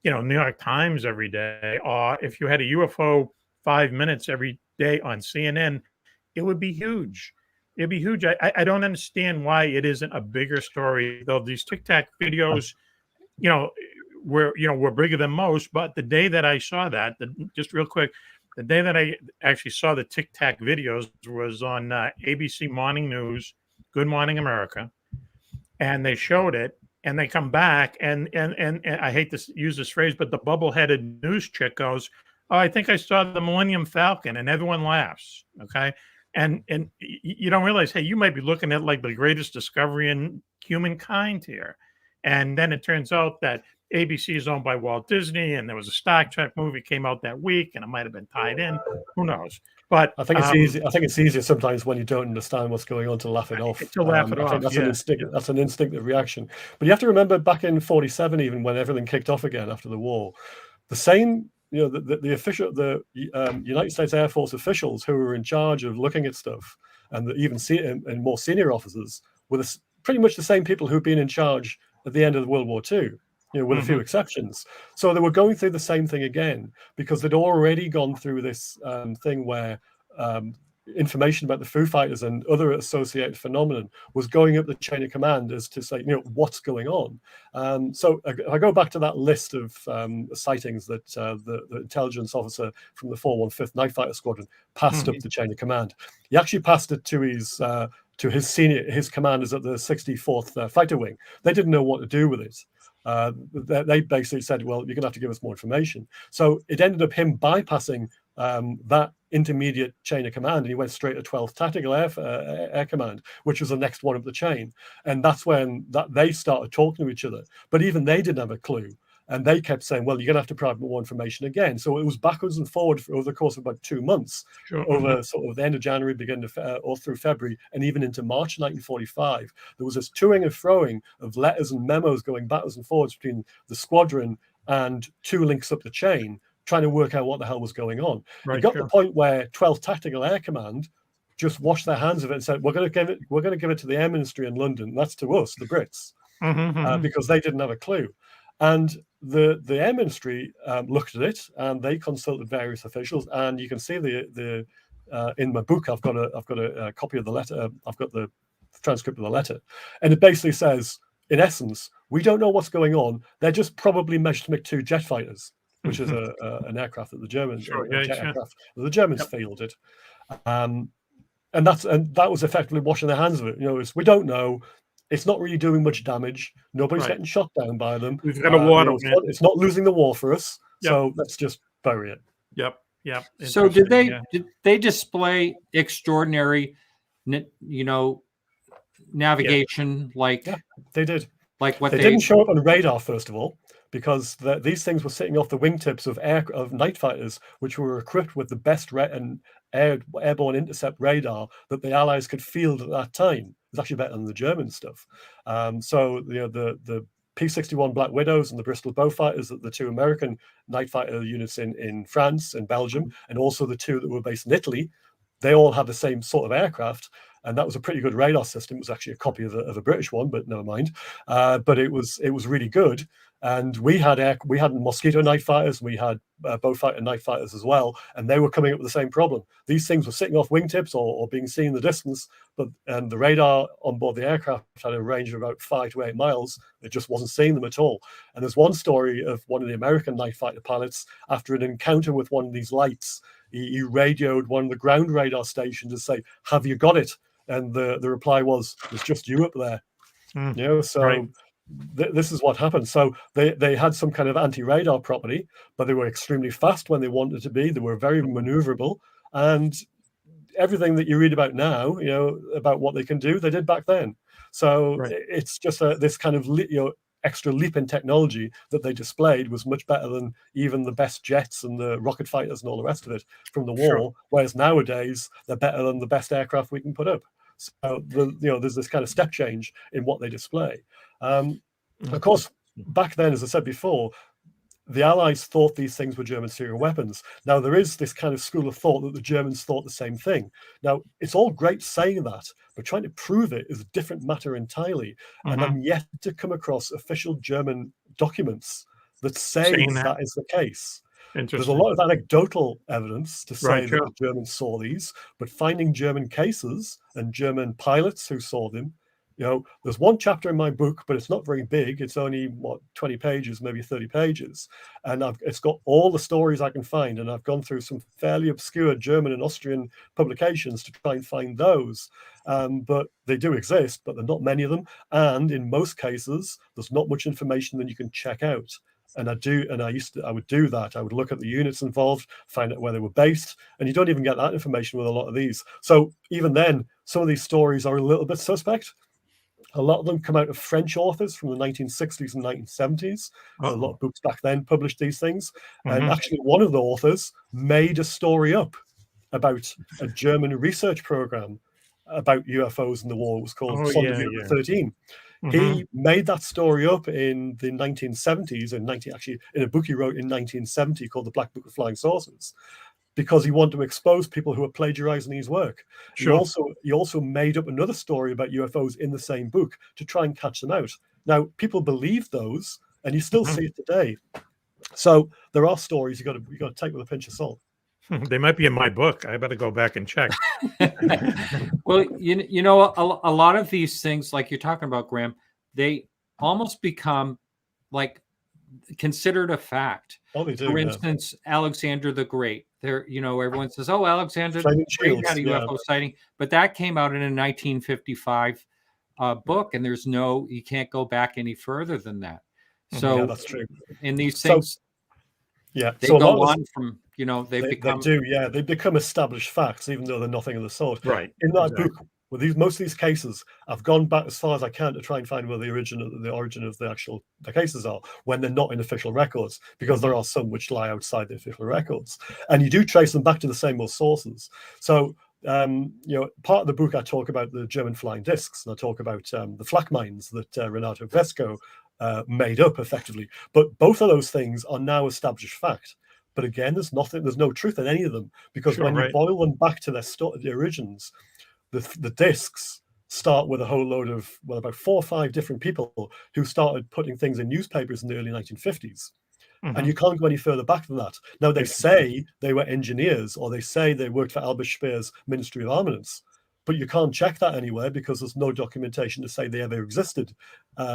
New York Times every day, or if you had a UFO 5 minutes every day on CNN, it would be huge. It'd be huge. I don't understand why it isn't a bigger story, though. These Tic Tac videos, you know, we're bigger than most. But the day that I saw that, just real quick, the day that I actually saw the Tic Tac videos was on ABC Morning News, Good Morning America, and they showed it. And they come back, and I hate to use this phrase, but the bubble-headed news chick goes, "Oh, I think I saw the Millennium Falcon," and everyone laughs. Okay, and you don't realize, hey, you might be looking at like the greatest discovery in humankind here. And then it turns out that ABC is owned by Walt Disney, and there was a Star Trek movie came out that week, and it might have been tied in. Who knows? But I think it's easy. I think it's easier sometimes when you don't understand what's going on to laugh it off. to laugh it I off. think that's Yeah. That's an instinctive reaction. But you have to remember, back in '47, even when everything kicked off again after the war, the same, the United States Air Force officials who were in charge of looking at stuff, and and more senior officers, were pretty much the same people who'd been in charge at the end of World War II. With a few exceptions. So they were going through the same thing again, because they'd already gone through this thing where information about the Foo Fighters and other associated phenomenon was going up the chain of command as to say, what's going on. So if I go back to that list of sightings that the intelligence officer from the 415th Night Fighter Squadron passed up the chain of command, he actually passed it to his commanders at the 64th Fighter Wing. They didn't know what to do with it. They basically said, well, you're going to have to give us more information. So it ended up him bypassing that intermediate chain of command, and he went straight to 12th Tactical Air Command, which was the next one up the chain. And that's when they started talking to each other. But even they didn't have a clue. And they kept saying, well, you're going to have to provide more information again. So it was backwards and forward over the course of about 2 months, over sort of the end of January, beginning or through February, and even into March 1945. There was this toing and froing of letters and memos going backwards and forwards between the squadron and 2 links up the chain, trying to work out what the hell was going on. It got to the point where 12th Tactical Air Command just washed their hands of it and said, we're going to give it to the Air Ministry in London. That's to us, the Brits, because they didn't have a clue. And the Air Ministry looked at it, and they consulted various officials. And you can see the in my book, I've got a copy of the letter. I've got the transcript of the letter, and it basically says, in essence, we don't know what's going on. They're just probably MiG-2 jet fighters, which is an aircraft that the Germans the Germans fielded. And that was effectively washing their hands of it. We don't know. It's not really doing much damage. Nobody's getting shot down by them. We've got a water. It's not losing the war for us. So let's just bury it. Yep. So did they display extraordinary, navigation? They did. Like what they didn't show up on radar, first of all, because these things were sitting off the wingtips of night fighters, which were equipped with the best airborne intercept radar that the Allies could field at that time. It was actually better than the German stuff. So the P-61 Black Widows and the Bristol Beaufighters, the 2 American night fighter units in France and Belgium, and also the 2 that were based in Italy, they all had the same sort of aircraft. And that was a pretty good radar system. It was actually a copy of a British one, but never mind. But it was really good. And we had Mosquito night fighters, we had Beaufighter night fighters as well, and they were coming up with the same problem. These things were sitting off wingtips or being seen in the distance, and the radar on board the aircraft had a range of about 5 to 8 miles. It just wasn't seeing them at all. And there's one story of one of the American night fighter pilots, after an encounter with one of these lights, he radioed one of the ground radar stations to say, "Have you got it?" And the reply was, "There's just you up there." This is what happened. So they had some kind of anti-radar property, but they were extremely fast when they wanted to be. They were very maneuverable, and everything that you read about now, about what they can do, they did back then. So it's just this kind of extra leap in technology that they displayed was much better than even the best jets and the rocket fighters and all the rest of it from the war. Whereas nowadays they're better than the best aircraft we can put up. So there's this kind of step change in what they display. Of course, back then, as I said before, the Allies thought these things were German serial weapons. Now, there is this kind of school of thought that the Germans thought the same thing. Now, it's all great saying that, but trying to prove it is a different matter entirely. And I'm yet to come across official German documents that say that is the case. There's a lot of anecdotal evidence to say that the Germans saw these, but finding German cases and German pilots who saw them, there's one chapter in my book, but it's not very big. It's only 20 pages, maybe 30 pages. And it's got all the stories I can find. And I've gone through some fairly obscure German and Austrian publications to try and find those. But they do exist, but there are not many of them. And in most cases, there's not much information that you can check out. And I would do that. I would look at the units involved, find out where they were based, and you don't even get that information with a lot of these. So even then, some of these stories are a little bit suspect. A lot of them come out of French authors from the 1960s and 1970s. A lot of books back then published these things. And actually, one of the authors made a story up about a German research program about UFOs in the war. It was called Sondergruppe 13. He made that story up in the 1970s, and actually in a book he wrote in 1970 called The Black Book of Flying Saucers, because he wanted to expose people who were plagiarizing his work. He also made up another story about UFOs in the same book to try and catch them out. Now, people believe those, and you still see it today. So there are stories you got to take with a pinch of salt. They might be in my book. I better go back and check. Well, a lot of these things, like you're talking about, Graeme, they almost become like considered a fact. Oh, they do. For instance, Alexander the Great. There, everyone says, "Oh, Alexander the Great had a UFO sighting," but that came out in a 1955 book, and you can't go back any further than that. So that's true. In these things, they so go on from they become established facts, even though they're nothing of the sort. Right. In that book, with most of these cases, I've gone back as far as I can to try and find where the origin of the cases are when they're not in official records, because there are some which lie outside the official records, and you do trace them back to the same old sources. So part of the book I talk about the German flying discs, and I talk about the flak mines that Renato Vesco made up effectively. But both of those things are now established fact. But again, there's no truth in any of them, because when you boil them back to the origins, the discs start with a whole load of, about 4 or 5 different people who started putting things in newspapers in the early 1950s. And you can't go any further back than that. Now, they say they were engineers, or they say they worked for Albert Speer's Ministry of Armaments, but you can't check that anywhere because there's no documentation to say they ever existed.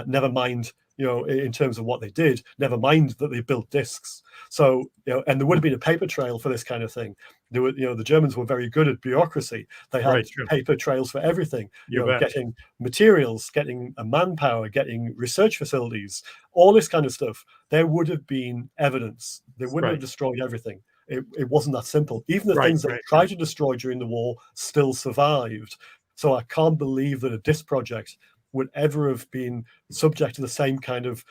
Never mind, in terms of what they did, never mind that they built discs. So, and there would have been a paper trail for this kind of thing. There were, the Germans were very good at bureaucracy. They had paper trails for everything, getting materials, getting a manpower, getting research facilities, all this kind of stuff. There would have been evidence. They wouldn't have destroyed everything. It wasn't that simple. Even the things they tried to destroy during the war still survived. So I can't believe that a disc project would ever have been subject to the same kind of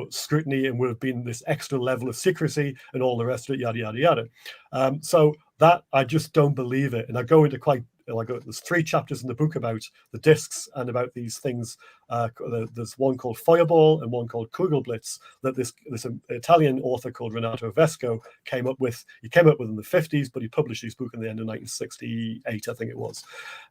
scrutiny, and would have been this extra level of secrecy and all the rest of it, yada yada yada. So that, I just don't believe it. And I go into there's 3 chapters in the book about the discs and about these things. There's one called Fireball and one called Kugelblitz that this Italian author called Renato Vesco came up with. He came up with in the 50s, but he published his book in the end of 1968, I think it was.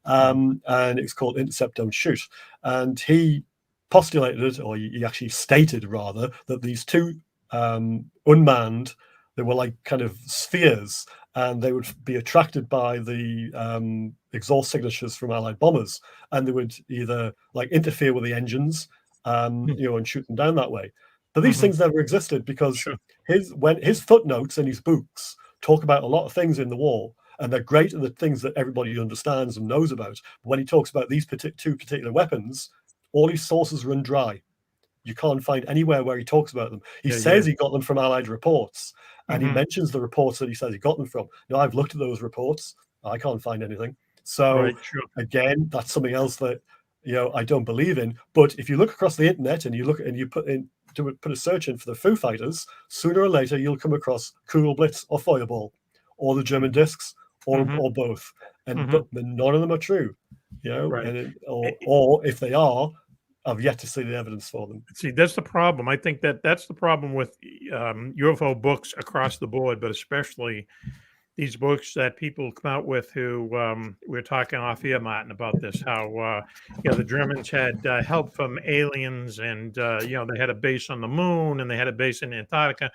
And it's called Intercept, Don't Shoot. And he postulated, or he actually stated rather, that these 2 unmanned, they were like kind of spheres, and they would be attracted by the exhaust signatures from Allied bombers, and they would either interfere with the engines, and shoot them down that way. But these things never existed, because his footnotes in his books talk about a lot of things in the war, and they're great at the things that everybody understands and knows about. But when he talks about these 2 particular weapons, all his sources run dry. You can't find anywhere where he talks about them. He says he got them from Allied reports, and he mentions the reports that he says he got them from. I've looked at those reports. I can't find anything. So again, that's something else that I don't believe in. But if you look across the internet and you look and you put a search in for the Foo Fighters, sooner or later you'll come across Kugelblitz or Fireball, or the German discs, or both. But none of them are true, Right. or if they are, I've yet to see the evidence for them. See, that's the problem. I think that's the problem with UFO books across the board, but especially these books that people come out with who we were talking off here, Martin, about this, how, the Germans had help from aliens and, they had a base on the moon and they had a base in Antarctica.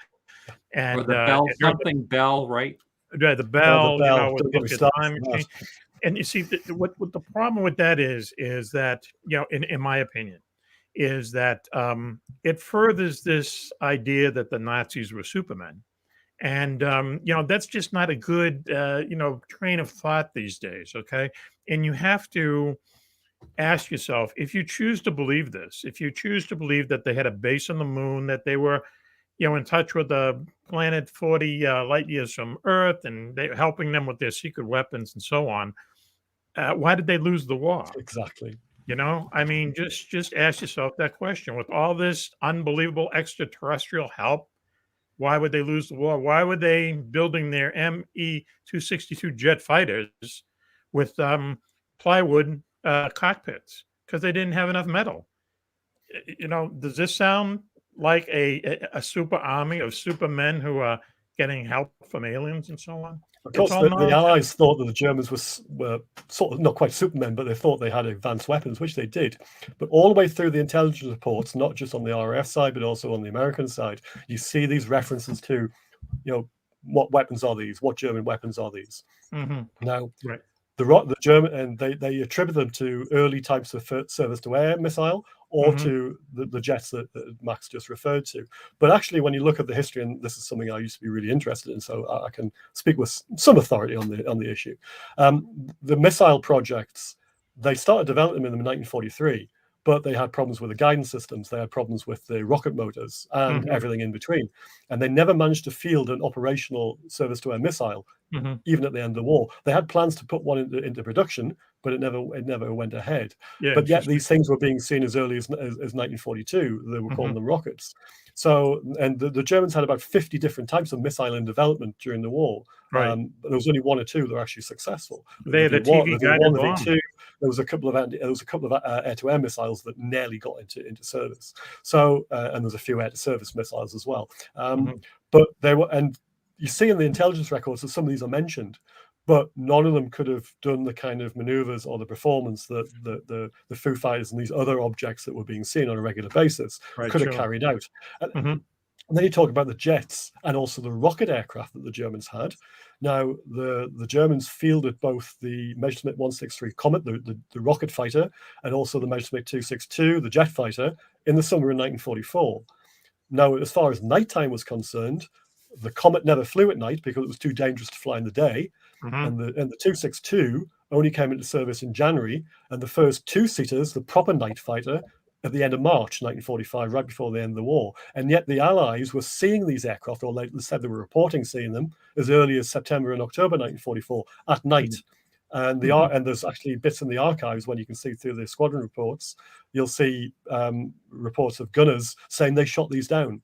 And or the bell, something bell, right? The bell, Don't get me with the started time on machine. that. And you see, what the problem with that is that, in my opinion, is that it furthers this idea that the Nazis were Supermen. And, that's just not a good, train of thought these days. Okay. And you have to ask yourself, if you choose to believe this, if you choose to believe that they had a base on the moon, that they were, in touch with the planet 40 light years from Earth, and they were helping them with their secret weapons and so on, why did they lose the war? Exactly. I mean, just ask yourself that question. With all this unbelievable extraterrestrial help, why would they lose the war? Why were they building their ME-262 jet fighters with plywood cockpits? Because they didn't have enough metal. Does this sound like a super army of supermen who are getting help from aliens and so on? Of course, the Allies thought that the Germans were sort of not quite Supermen, but they thought they had advanced weapons, which they did. But all the way through the intelligence reports, not just on the RAF side, but also on the American side, you see these references to, what weapons are these? What German weapons are these? Now, right. The German, and they attribute them to early types of surface-to-air missile, or to the jets that Max just referred to. But actually, when you look at the history, and this is something I used to be really interested in, so I can speak with some authority on the issue. The missile projects, they started developing them in 1943, but they had problems with the guidance systems. They had problems with the rocket motors and everything in between. And they never managed to field an operational surface-to-air missile, even at the end of the war. They had plans to put one into production, but it never went ahead. Yeah, but yet these things were being seen as early as 1942. They were calling them rockets. So, and the Germans had about 50 different types of missile in development during the war. Right. But there was only one or two that were actually successful. They had a TV guided bomb. There was a couple of air-to-air missiles that nearly got into service. So, and there's a few air-to-surface missiles as well. But they were, and you see in the intelligence records that some of these are mentioned, but none of them could have done the kind of maneuvers or the performance that the Foo Fighters and these other objects that were being seen on a regular basis could have carried out. And then you talk about the jets and also the rocket aircraft that the Germans had. Now, the Germans fielded both the Messerschmitt 163 Comet, the rocket fighter, and also the Messerschmitt 262, the jet fighter, in the summer of 1944. Now, as far as nighttime was concerned, the Comet never flew at night because it was too dangerous to fly in the day. And the 262 only came into service in January. And the first two-seaters, the proper night fighter, at the end of March 1945, right before the end of the war. And yet the Allies were seeing these aircraft, or they said they were reporting seeing them, as early as September and October 1944 at night. And and there's actually bits in the archives when you can see through the squadron reports, you'll see reports of gunners saying they shot these down.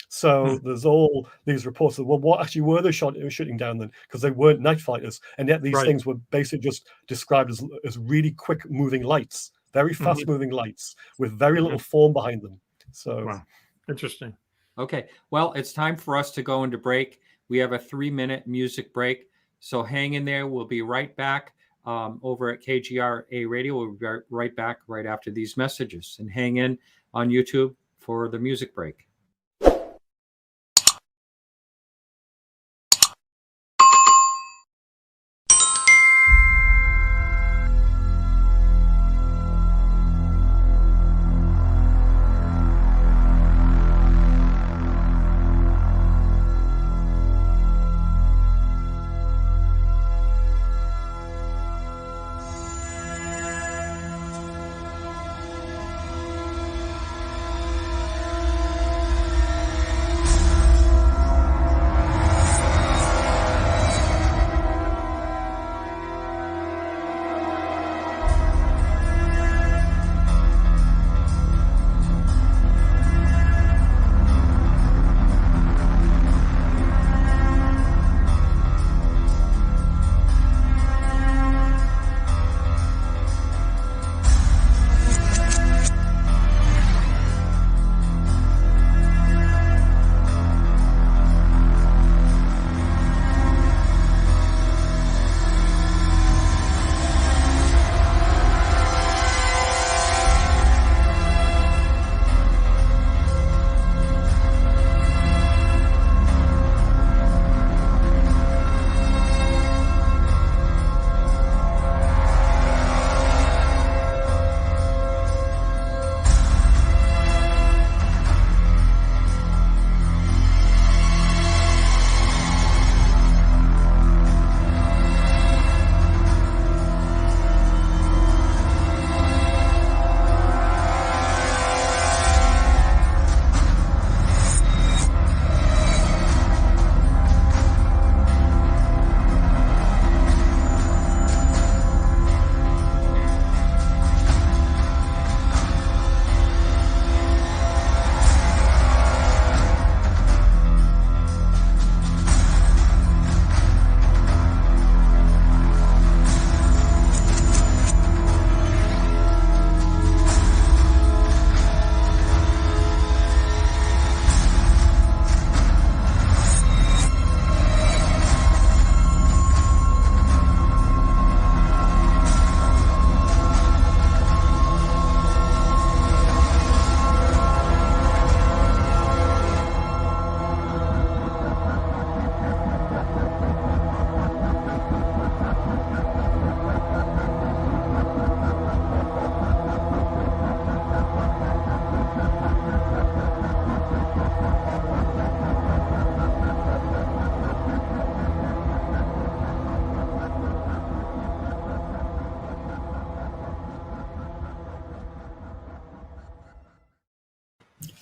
So there's all these reports of, well, what actually were they shooting down then? Because they weren't night fighters. And yet these things were basically just described as really quick moving lights, very fast moving lights with very little form behind them. So interesting. Okay. Well, it's time for us to go into break. We have a 3-minute music break. So hang in there. We'll be right back over at KGRA Radio. We'll be right back right after these messages, and hang in on YouTube for the music break.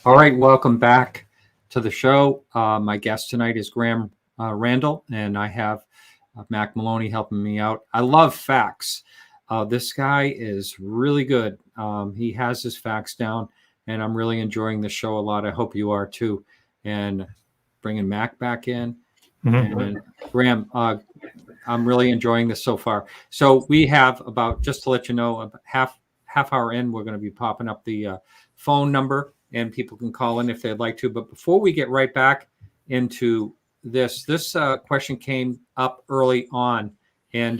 All right, welcome back to the show. My guest tonight is Graeme Rendall, and I have Mack Maloney helping me out. I love facts. This guy is really good. He has his facts down, and I'm really enjoying the show a lot. I hope you are too. And bringing Mack back in. And Graeme, I'm really enjoying this so far. So we have about, just to let you know, about half hour in, we're going to be popping up the phone number, and people can call in if they'd like to. But before we get right back into this question came up early on, and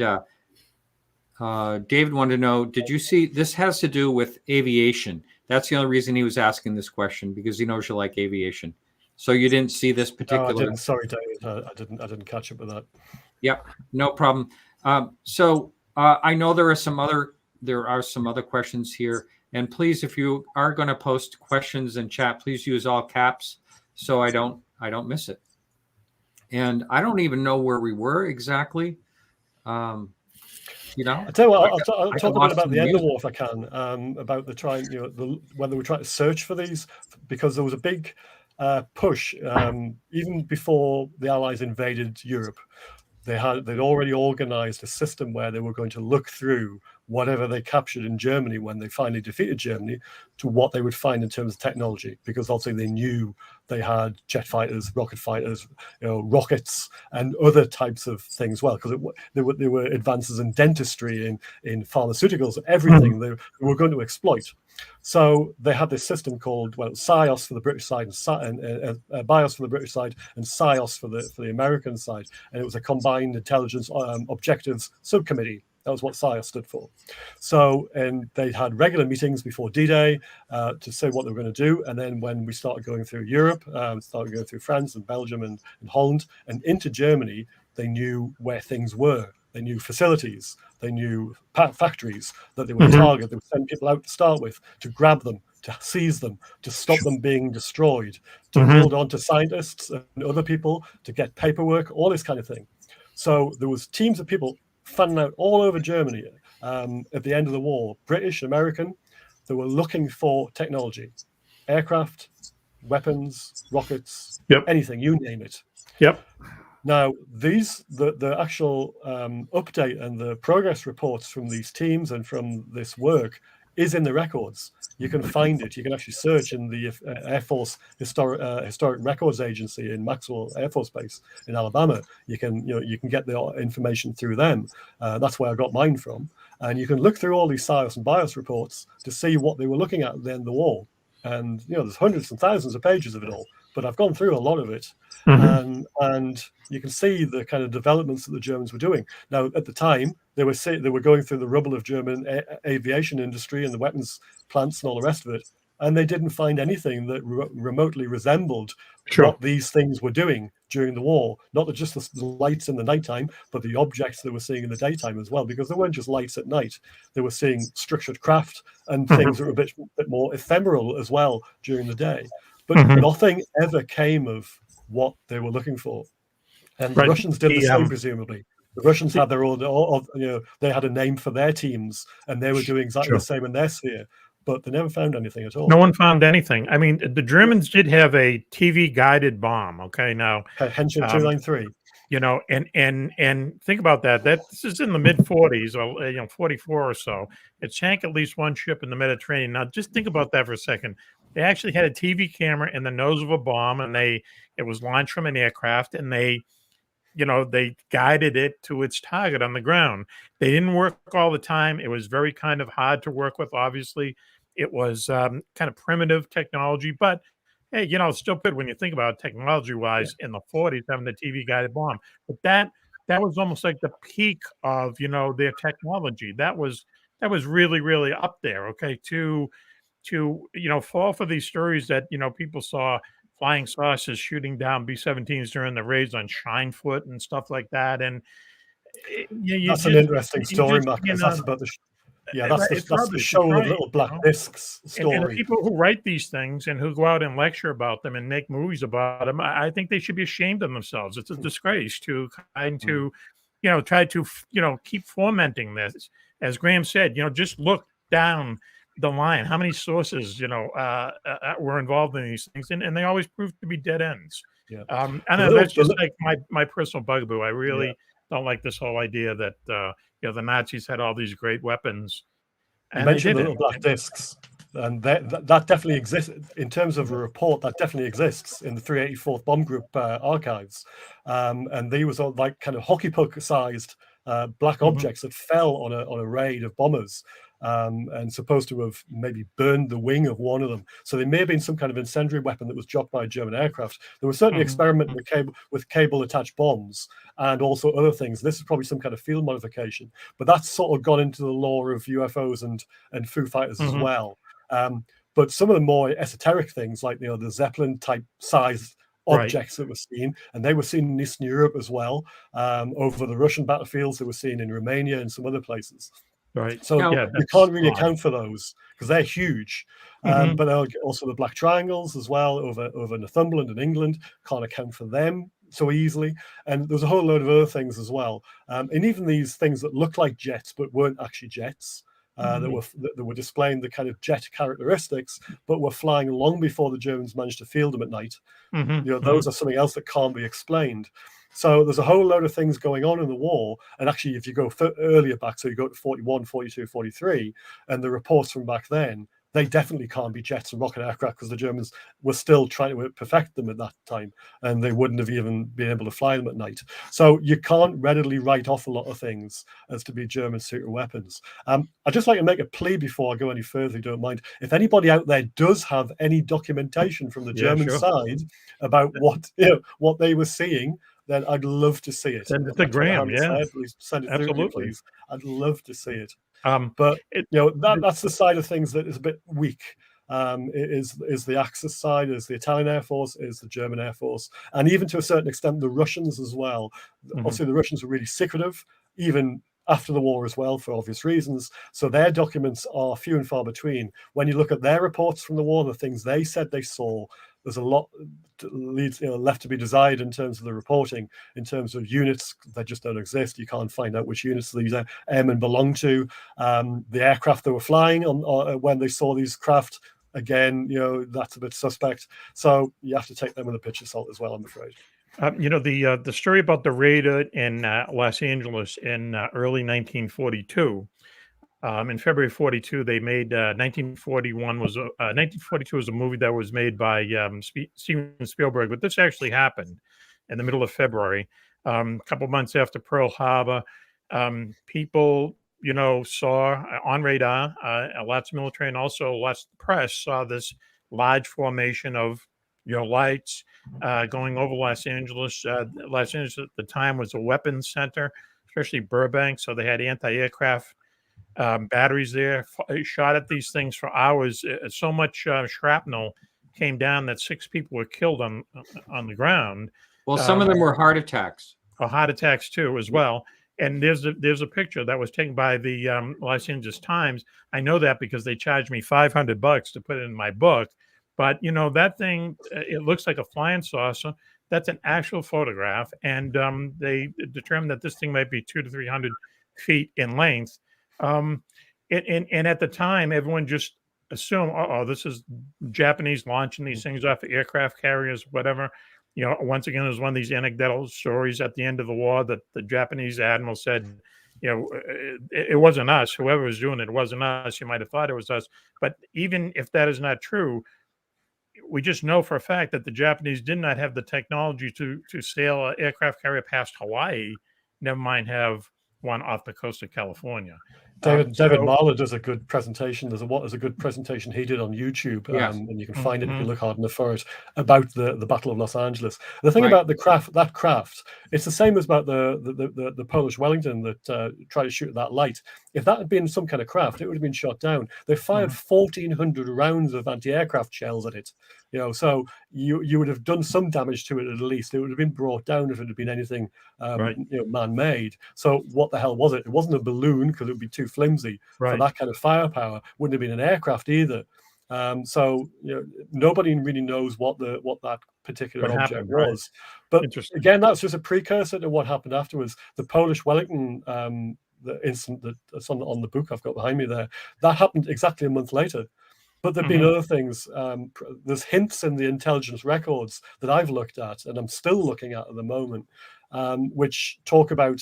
David wanted to know, did you see, this has to do with aviation. That's the only reason he was asking this question, because he knows you like aviation. So you didn't see this particular? No, I didn't. Sorry, David. I didn't catch up with that. Yep, no problem. So I know there are some other questions here, and please, if you are going to post questions in chat, please use all caps so I don't miss it. And I don't even know where we were exactly. I tell you what, I'll talk a bit about the end of the war if I can. About the trying, when they were trying to search for these, because there was a big push even before the Allies invaded Europe. They'd already organized a system where they were going to look through whatever they captured in Germany when they finally defeated Germany to what they would find in terms of technology, because also they knew they had jet fighters, rocket fighters, rockets, and other types of things. Well, because there were advances in dentistry, in pharmaceuticals, everything they were going to exploit. So they had this system called, PSIOS for the British side, and BIOS for the British side, and PSIOS for the American side. And it was a combined intelligence objectives subcommittee. That was what PSIOS stood for. So, and they had regular meetings before D-Day to say what they were going to do. And then when we started going through Europe, started going through France and Belgium and Holland and into Germany, they knew where things were. They knew facilities. They knew factories that they would target. They would send people out to start with to grab them, to seize them, to stop them being destroyed, to hold on to scientists and other people, to get paperwork, all this kind of thing. So there was teams of people fanning out all over Germany at the end of the war, British, American. They were looking for technology, aircraft, weapons, rockets, anything, you name it. Now, the actual update and the progress reports from these teams and from this work is in the records. You can find it. You can actually search in the Air Force Historic Records Agency in Maxwell Air Force Base in Alabama. You can get the information through them. That's where I got mine from. And you can look through all these PSIOS and BIOS reports to see what they were looking at at the end of the war. And there's hundreds and thousands of pages of it all. But I've gone through a lot of it, and you can see the kind of developments that the Germans were doing. Now, at the time, they were going through the rubble of German aviation industry and the weapons plants and all the rest of it, and they didn't find anything that remotely resembled what these things were doing during the war. Not just the lights in the nighttime, but the objects they were seeing in the daytime as well, because they weren't just lights at night. They were seeing structured craft and things that were a bit more ephemeral as well during the day. But nothing ever came of what they were looking for. And the Russians did the same, presumably. The Russians had their own, they had a name for their teams, and they were doing exactly the same in their sphere. But they never found anything at all. No one found anything. I mean, the Germans did have a TV-guided bomb, okay? Now, Henshin 293. And think about that. This is in the mid-40s, or 44 or so. It sank at least one ship in the Mediterranean. Now, just think about that for a second. They actually had a TV camera in the nose of a bomb, and it was launched from an aircraft, and they guided it to its target on the ground. They didn't work all the time. It was very kind of hard to work with. Obviously, it was kind of primitive technology, but hey, it's still good when you think about it, technology-wise in the 40s having the TV-guided bomb. But that was almost like the peak of their technology. That was really, really up there. Okay, to fall for these stories that people saw flying saucers shooting down B-17s during the raids on Shinefoot and stuff like that. And that's an interesting story, Mack. That's about the that's the show of little black discs story. And the people who write these things and who go out and lecture about them and make movies about them, I think they should be ashamed of themselves. It's a disgrace to try to keep fomenting this. As Graeme said, just look down the line? How many sources, were involved in these things? And they always proved to be dead ends. Yeah. I know that's just like my personal bugaboo. I really don't like this whole idea that the Nazis had all these great weapons. You mentioned the little black discs, and that definitely exists in terms of a report. That definitely exists in the 384th Bomb Group archives, and they was all like kind of hockey puck-sized black objects that fell on a raid of bombers, and supposed to have maybe burned the wing of one of them. So they may have been some kind of incendiary weapon that was dropped by a German aircraft. There was certainly experimenting with cable attached bombs and also other things. This is probably some kind of field modification, but that's sort of gone into the lore of UFOs and Foo Fighters as well. But some of the more esoteric things, like the Zeppelin type size objects that were seen, and they were seen in Eastern Europe as well, over the Russian battlefields. They were seen in Romania and some other places. Right. So you can't really account for those because they're huge. But also the black triangles as well over Northumberland and England, can't account for them so easily. And there's a whole load of other things as well. And even these things that look like jets but weren't actually jets, that were displaying the kind of jet characteristics, but were flying long before the Germans managed to field them at night. Those are something else that can't be explained. So there's a whole load of things going on in the war. And actually, if you go earlier back, so you go to 41, 42, 43, and the reports from back then, they definitely can't be jets and rocket aircraft because the Germans were still trying to perfect them at that time, and they wouldn't have even been able to fly them at night. So you can't readily write off a lot of things as to be German secret weapons. I'd just like to make a plea before I go any further, if you don't mind. If anybody out there does have any documentation from the German side about what they were seeing, then I'd love to see it. Send it to Graeme, Please send it through, please. I'd love to see it. But that's the side of things that is a bit weak. Is the Axis side, is the Italian Air Force, is the German Air Force, and even to a certain extent the Russians as well. Obviously, the Russians were really secretive, even after the war as well, for obvious reasons. So their documents are few and far between. When you look at their reports from the war, the things they said they saw, there's a lot left to be desired in terms of the reporting. In terms of units, they just don't exist. You can't find out which units these airmen belong to. The aircraft they were flying on when they saw these craft, again, that's a bit suspect. So you have to take them with a pinch of salt as well, I'm afraid. The story about the raid in Los Angeles in early 1942. In February 42, they made 1942 was a movie that was made by Steven Spielberg, but this actually happened in the middle of February, a couple months after Pearl Harbor. People, saw on radar, lots of military and also lots of press saw this large formation of lights going over Los Angeles. Los Angeles at the time was a weapons center, especially Burbank, so they had anti-aircraft batteries there, shot at these things for hours. So much shrapnel came down that 6 people were killed on the ground. Well, some of them were heart attacks. Heart attacks too, as well. And there's a picture that was taken by the Los Angeles Times. I know that because they charged me $500 to put it in my book. But that thing, it looks like a flying saucer. That's an actual photograph, and they determined that this thing might be 200 to 300 feet in length. And at the time, everyone just assumed, this is Japanese launching these things off of aircraft carriers, whatever. Once again, it was one of these anecdotal stories at the end of the war that the Japanese admiral said, it wasn't us. Whoever was doing it wasn't us. You might have thought it was us. But even if that is not true, we just know for a fact that the Japanese did not have the technology to sail an aircraft carrier past Hawaii, never mind have one off the coast of California. David Marler does a good presentation. There's a good presentation he did on YouTube, and you can find it if you look hard enough for it, about the Battle of Los Angeles. The thing about that craft, it's the same as about the Polish Wellington that tried to shoot at that light. If that had been some kind of craft, it would have been shot down. They fired 1,400 rounds of anti-aircraft shells at it. So you would have done some damage to it at least. It would have been brought down if it had been anything man-made. So what the hell was it? It wasn't a balloon because it would be too flimsy for that kind of firepower. Wouldn't have been an aircraft either. So nobody really knows what that particular object was. But again, that's just a precursor to what happened afterwards. The Polish Wellington incident that's on the book I've got behind me there. That happened exactly a month later. But there've been other things. There's hints in the intelligence records that I've looked at, and I'm still looking at the moment, which talk about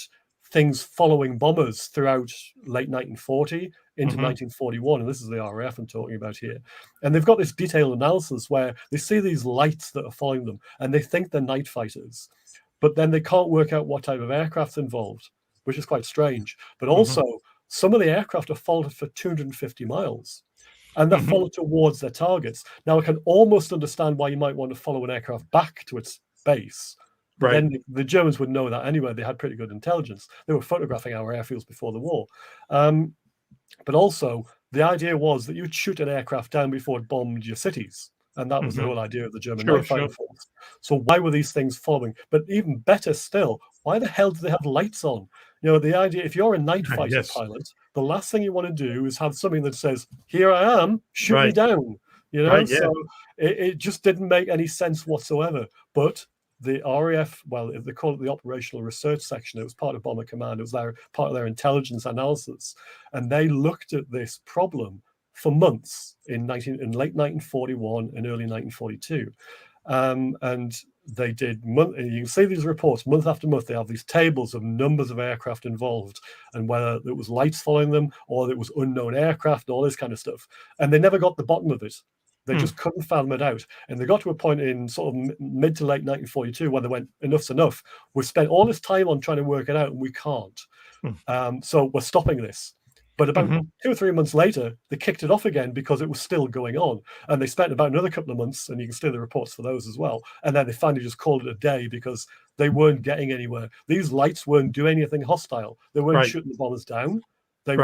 things following bombers throughout late 1940 into 1941. And this is the RAF I'm talking about here. And they've got this detailed analysis where they see these lights that are following them, and they think they're night fighters. But then they can't work out what type of aircraft's involved, which is quite strange. But also, some of the aircraft are followed for 250 miles. And they're followed towards their targets. Now, I can almost understand why you might want to follow an aircraft back to its base. But then the Germans would know that anyway. They had pretty good intelligence. They were photographing our airfields before the war. But also, the idea was that you'd shoot an aircraft down before it bombed your cities. And that was the whole idea of the German night fighter force. So why were these things following? But even better still, why the hell do they have lights on? You know, the idea, if you're a night fighter pilot, the last thing you want to do is have something that says, here I am, shoot me down. You know, so it just didn't make any sense whatsoever. But the RAF, well, they call it the Operational Research Section. It was part of Bomber Command. It was part of their intelligence analysis. And they looked at this problem for months in late 1941 and early 1942. And they did, you can see these reports month after month. They have these tables of numbers of aircraft involved and whether it was lights following them or it was unknown aircraft, all this kind of stuff. And they never got the bottom of it. They just couldn't fathom it out. And they got to a point in sort of mid to late 1942 where they went, enough's enough. We've spent all this time on trying to work it out and we can't. So we're stopping this. But about 2 or 3 months later, they kicked it off again because it was still going on. And they spent about another couple of months, and you can see the reports for those as well. And then they finally just called it a day because they weren't getting anywhere. These lights weren't doing anything hostile. They weren't shooting the bombers down. They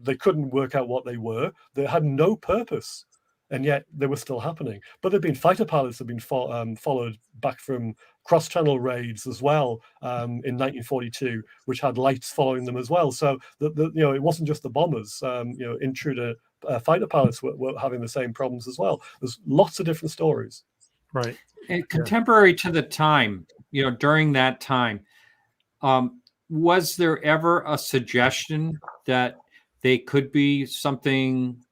they couldn't work out what they were. They had no purpose. And yet they were still happening. But there've been fighter pilots that have been followed back from cross-channel raids as well in 1942, which had lights following them as well. So you know, it wasn't just the bombers. You know, intruder fighter pilots were having the same problems as well. There's lots of different stories. Right. And contemporary to the time, you know, during that time, was there ever a suggestion that they could be something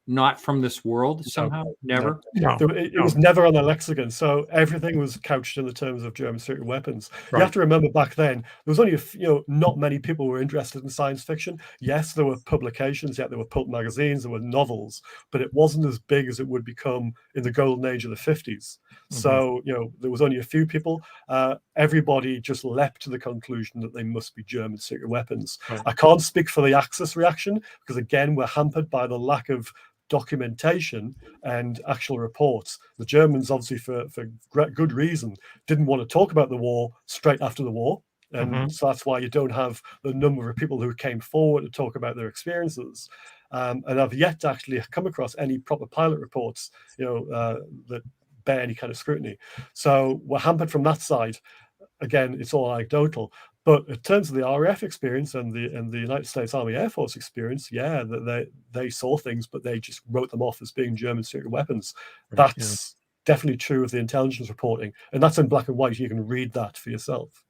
not from this world somehow? Never? No. It was never on the lexicon. So everything was couched in the terms of German secret weapons. You have to remember back then, there was only, not many people were interested in science fiction. Yes, there were publications, there were pulp magazines, there were novels, but it wasn't as big as it would become in the golden age of the 50s. So, there was only a few people. Everybody just leapt to the conclusion that they must be German secret weapons. I can't speak for the Axis reaction because, again, we're hampered by the lack of documentation and actual reports. The Germans, obviously for good reason, didn't want to talk about the war straight after the war. And so that's why you don't have the number of people who came forward to talk about their experiences. And I've yet to actually come across any proper pilot reports, that bear any kind of scrutiny. So we're hampered from that side. Again, it's all anecdotal. But in terms of the RAF experience and the United States Army Air Force experience, they saw things, but they just wrote them off as being German secret weapons. That's definitely true of the intelligence reporting, and that's in black and white. You can read that for yourself.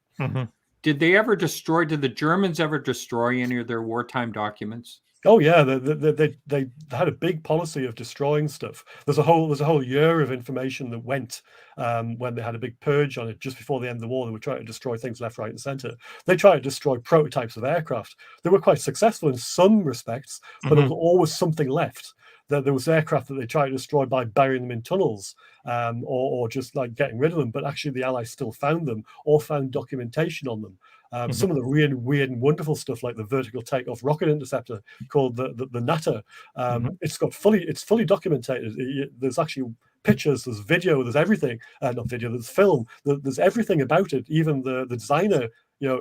Did the Germans ever destroy any of their wartime documents? Oh yeah, they had a big policy of destroying stuff. There's a whole year of information that went when they had a big purge on it just before the end of the war. They were trying to destroy things left, right, and center. They tried to destroy prototypes of aircraft. They were quite successful in some respects, but there was always something left. There was aircraft that they tried to destroy by burying them in tunnels or just like getting rid of them. But actually, the Allies still found them or found documentation on them. Some of the really weird and wonderful stuff, like the vertical takeoff rocket interceptor called the Natter, it's fully documented. There's actually pictures, there's video, there's everything. Not video, there's film. There's everything about it. Even the designer,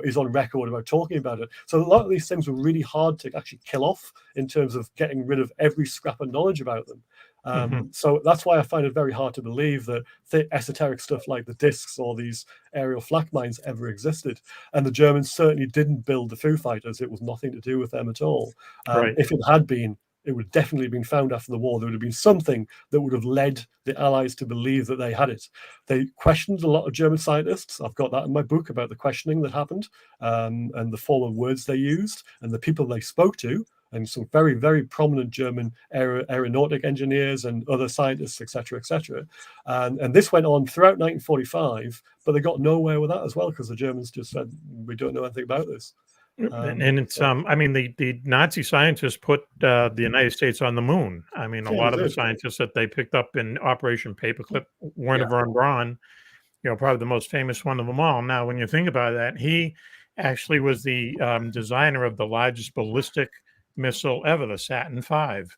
is on record about talking about it. So a lot of these things were really hard to actually kill off in terms of getting rid of every scrap of knowledge about them. So that's why I find it very hard to believe that esoteric stuff like the discs or these aerial flak mines ever existed. And the Germans certainly didn't build the Foo Fighters. It was nothing to do with them at all. If it had been, it would definitely have been found after the war. There would have been something that would have led the Allies to believe that they had it. They questioned a lot of German scientists. I've got that in my book about the questioning that happened, and the form of words they used and the people they spoke to, and some very, very prominent German aeronautic engineers and other scientists, etc., etc. And this went on throughout 1945, but they got nowhere with that as well, because the Germans just said, we don't know anything about this. And it's I mean, the Nazi scientists put the United States on the moon. I mean, a lot of the scientists that they picked up in Operation Paperclip, Werner von Braun, probably the most famous one of them all. Now, when you think about that, he actually was the designer of the largest ballistic missile ever, the Saturn V.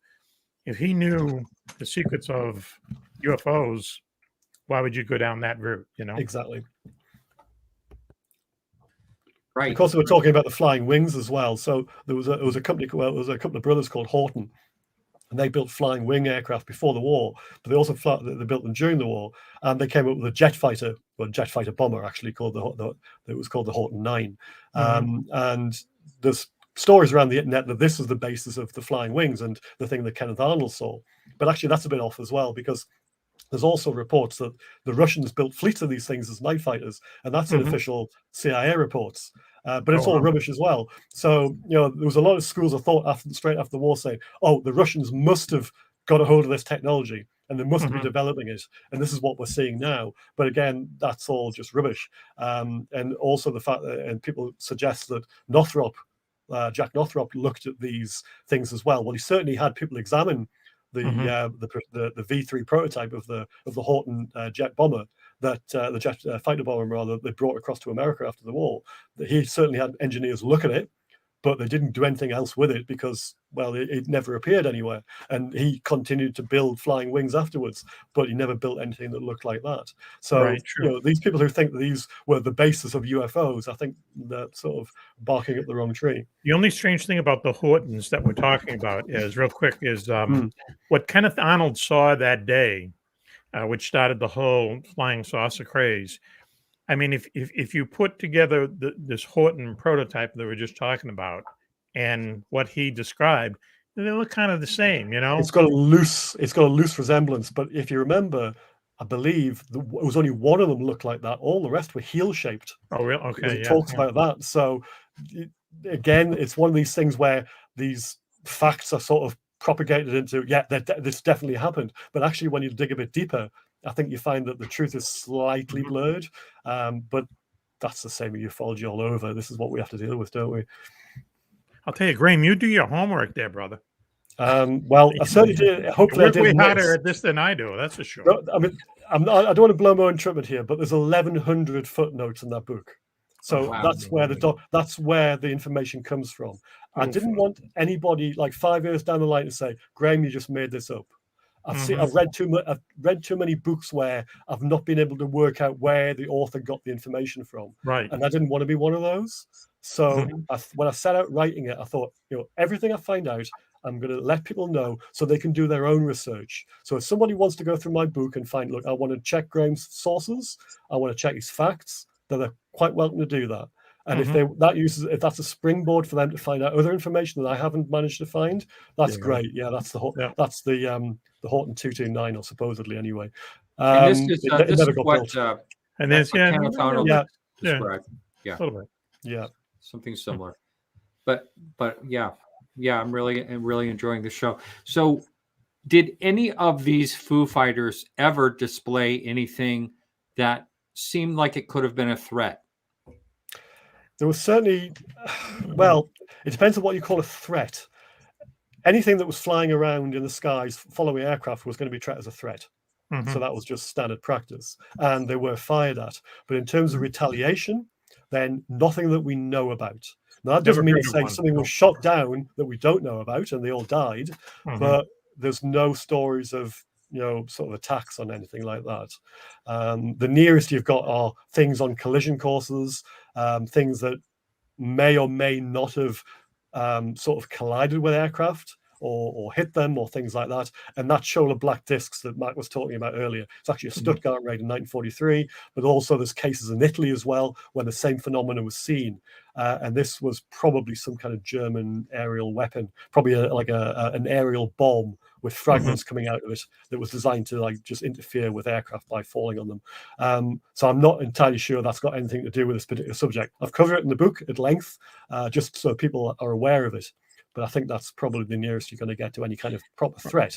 If he knew the secrets of UFOs, why would you go down that route? Exactly. Right. Because we're talking about the flying wings as well. So there was a company, well, there was a couple of brothers called Horton, and they built flying wing aircraft before the war, but they also they built them during the war, and they came up with a jet fighter bomber, actually, called it was called the Horton 9. And there's stories around the internet that this was the basis of the flying wings and the thing that Kenneth Arnold saw. But actually, that's a bit off as well, because there's also reports that the Russians built fleets of these things as night fighters, and that's in official CIA reports. But it's all rubbish as well. So, there was a lot of schools of thought straight after the war saying, oh, the Russians must have got a hold of this technology and they must be developing it. And this is what we're seeing now. But again, that's all just rubbish. And also the fact that, and people suggest that Jack Northrop looked at these things as well. Well, he certainly had people examine the V3 prototype of the Horton jet bomber, that the jet fighter bomber, rather, they brought across to America after the war. He certainly had engineers look at it, but they didn't do anything else with it because, well, it never appeared anywhere. And he continued to build flying wings afterwards, but he never built anything that looked like that. So, these people who think that these were the basis of UFOs, I think they're sort of barking up the wrong tree. The only strange thing about the Hortons that we're talking about is, real quick, is what Kenneth Arnold saw that day, which started the whole flying saucer craze. I mean, if you put together this Horton prototype that we were just talking about and what he described, they look kind of the same, It's got a loose resemblance, but if you remember, I believe it was only one of them looked like that. All the rest were heel shaped. Oh, really? Okay. It talks about that. So again, it's one of these things where these facts are sort of propagated into, this definitely happened. But actually, when you dig a bit deeper, I think you find that the truth is slightly blurred. But that's the same with ufology all over. This is what we have to deal with, don't we? I'll tell you, Graeme, you do your homework there, brother. Well, I certainly did. Hopefully, I did. Way harder at this than I do. That's for sure. I mean, I don't want to blow my own trumpet here, but there's 1,100 footnotes in that book. So that's where the information comes from. I didn't want anybody like 5 years down the line to say, "Graeme, you just made this up." I've read too many books where I've not been able to work out where the author got the information from. Right. And I didn't want to be one of those. So when I set out writing it, I thought, everything I find out, I'm going to let people know so they can do their own research. So if somebody wants to go through my book and find, look, I want to check Graeme's sources, I want to check his facts, then they're quite welcome to do that. And if that's a springboard for them to find out other information that I haven't managed to find, that's great. Yeah, that's the Horton 229, or supposedly anyway. This is what Kenneth Arnold described. Yeah, a little bit. Yeah, something similar. But I'm really enjoying the show. So, did any of these Foo Fighters ever display anything that seemed like it could have been a threat? There was certainly, well, it depends on what you call a threat. Anything that was flying around in the skies following aircraft was going to be treated as a threat. So that was just standard practice. And they were fired at. But in terms of retaliation, then nothing that we know about. Now, that doesn't mean to say something was shot down that we don't know about and they all died, but there's no stories of, sort of attacks on anything like that. The nearest you've got are things on collision courses, things that may or may not have sort of collided with aircraft. or hit them or things like that. And that shoal of black discs that Matt was talking about earlier, it's actually a Stuttgart raid in 1943, but also there's cases in Italy as well where the same phenomenon was seen. And this was probably some kind of German aerial weapon, probably an aerial bomb with fragments coming out of it that was designed to like just interfere with aircraft by falling on them. So I'm not entirely sure that's got anything to do with this particular subject. I've covered it in the book at length, just so people are aware of it. But I think that's probably the nearest you're going to get to any kind of proper threat.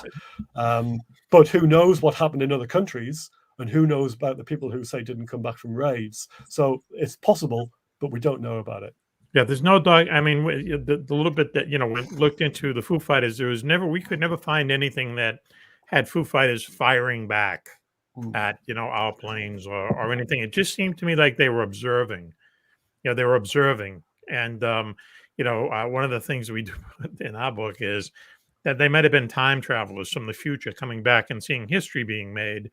But who knows what happened in other countries, and who knows about the people who say didn't come back from raids. So it's possible, but we don't know about it. Yeah, there's no doubt. I mean, the little bit that, we looked into the Foo Fighters, we could never find anything that had Foo Fighters firing back at, our planes or anything. It just seemed to me like they were observing. They were observing. And, one of the things we do in our book is that they might have been time travelers from the future coming back and seeing history being made.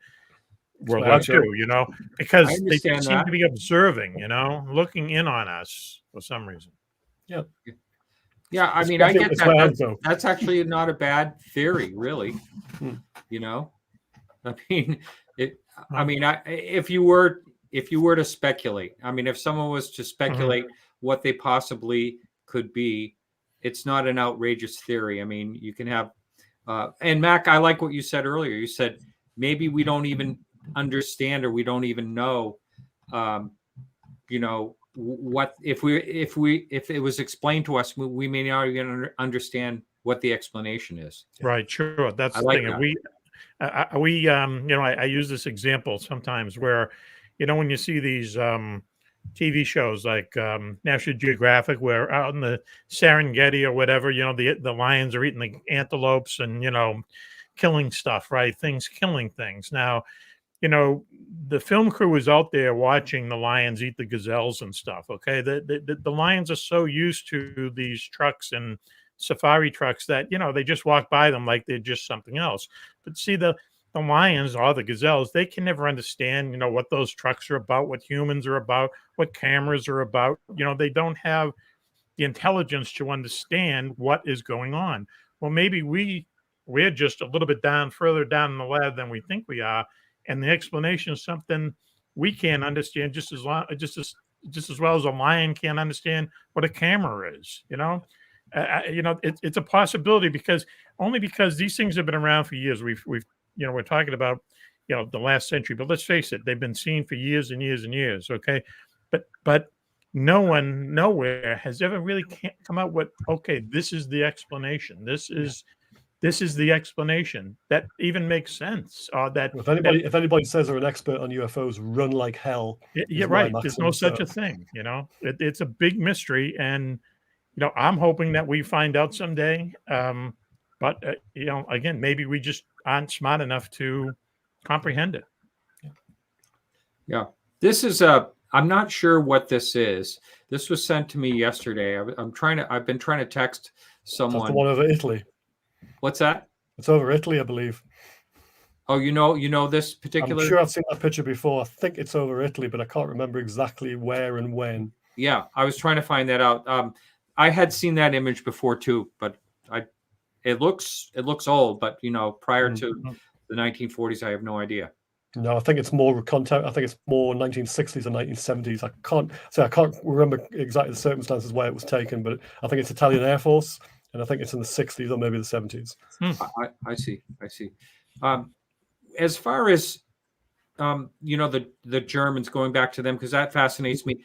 World War II, because they seem to be observing, looking in on us for some reason. Yeah. Yeah, I mean, I get that. That's actually not a bad theory, really. I mean, if you were to speculate, I mean, if someone was to speculate what they possibly could be, it's not an outrageous theory. I mean, you can have, and Mac, I like what you said earlier. You said maybe we don't even understand, or we don't even know, what if it was explained to us, we may not even understand what the explanation is. Right. Sure. That's the thing. I use this example sometimes where, when you see these TV shows like National Geographic, where out in the Serengeti or whatever, the lions are eating the antelopes and, killing stuff, right? Killing things. Now, the film crew is out there watching the lions eat the gazelles and stuff. Okay. The lions are so used to these trucks and safari trucks that, they just walk by them like they're just something else. But see, the lions or the gazelles, they can never understand, what those trucks are about, what humans are about, what cameras are about. They don't have the intelligence to understand what is going on. Well, maybe we're just a little bit further down in the ladder than we think we are. And the explanation is something we can't understand just as well as a lion can't understand what a camera is. It's a possibility because these things have been around for years. We're talking about the last century, but let's face it, they've been seen for years and years and years. Okay, but no one nowhere has ever really come out with, okay, this is the explanation. This is the explanation that even makes sense. If anybody says they're an expert on UFOs, run like hell. Yeah, right. There's no such a thing. It's a big mystery, and I'm hoping that we find out someday. But again, maybe we just aren't smart enough to comprehend it. Yeah, this is I'm not sure what this is. This was sent to me yesterday. I've been trying to text someone. That's the one over Italy. What's that? It's over Italy, I believe. Oh, you know this particular. I'm sure I've seen that picture before. I think it's over Italy, but I can't remember exactly where and when. Yeah, I was trying to find that out. I had seen that image before too, but it looks old. But prior to the 1940s, I have no idea. No, I think it's more contact. I think it's more 1960s and 1970s. I can't remember exactly the circumstances where it was taken, but I think it's Italian Air Force. And I think it's in the 60s or maybe the 70s. I see. As far as, the Germans, going back to them, because that fascinates me.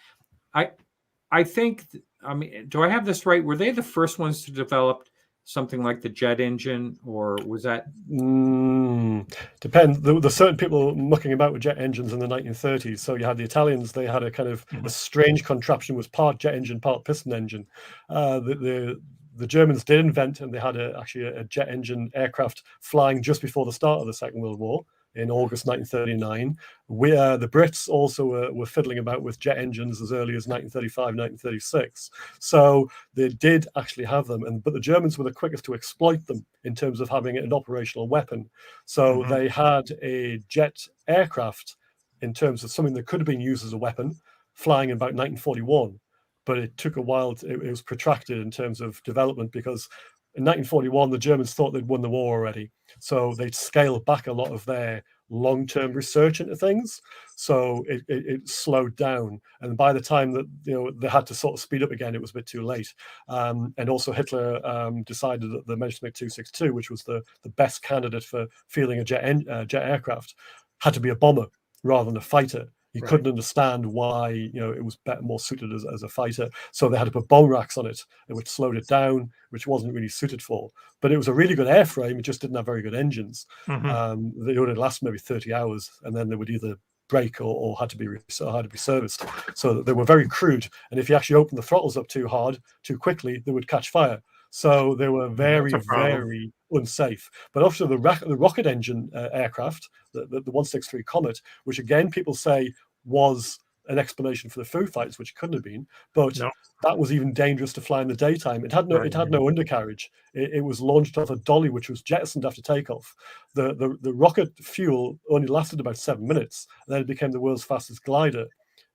I think, do I have this right? Were they the first ones to develop something like the jet engine, or was that? Depends. There were certain people mucking about with jet engines in the 1930s. So you had the Italians, they had a kind of a strange contraption, was part jet engine, part piston engine. The Germans did invent, and they had actually a jet engine aircraft flying just before the start of the Second World War in August 1939. The Brits also were fiddling about with jet engines as early as 1935, 1936. So they did actually have them, but the Germans were the quickest to exploit them in terms of having an operational weapon. So they had a jet aircraft in terms of something that could have been used as a weapon, flying in about 1941. But it took a while. It was protracted in terms of development because in 1941, the Germans thought they'd won the war already. So they'd scaled back a lot of their long-term research into things. So it slowed down. And by the time that they had to sort of speed up again, it was a bit too late. And also Hitler decided that the Messerschmitt 262, which was the best candidate for fielding a jet aircraft, had to be a bomber rather than a fighter. He couldn't understand why it was more suited as a fighter. So they had to put bomb racks on it, which slowed it down, which wasn't really suited for. But it was a really good airframe. It just didn't have very good engines. They would last maybe 30 hours, and then they would either break or had to be serviced. So they were very crude. And if you actually opened the throttles up too hard, too quickly, they would catch fire. So they were very, very unsafe. But also the rocket engine aircraft, the 163 Comet, which again people say was an explanation for the Foo Fighters, which couldn't have been, but that was even dangerous to fly in the daytime. It had no undercarriage. It was launched off a dolly, which was jettisoned after takeoff. The rocket fuel only lasted about 7 minutes, and then it became the world's fastest glider.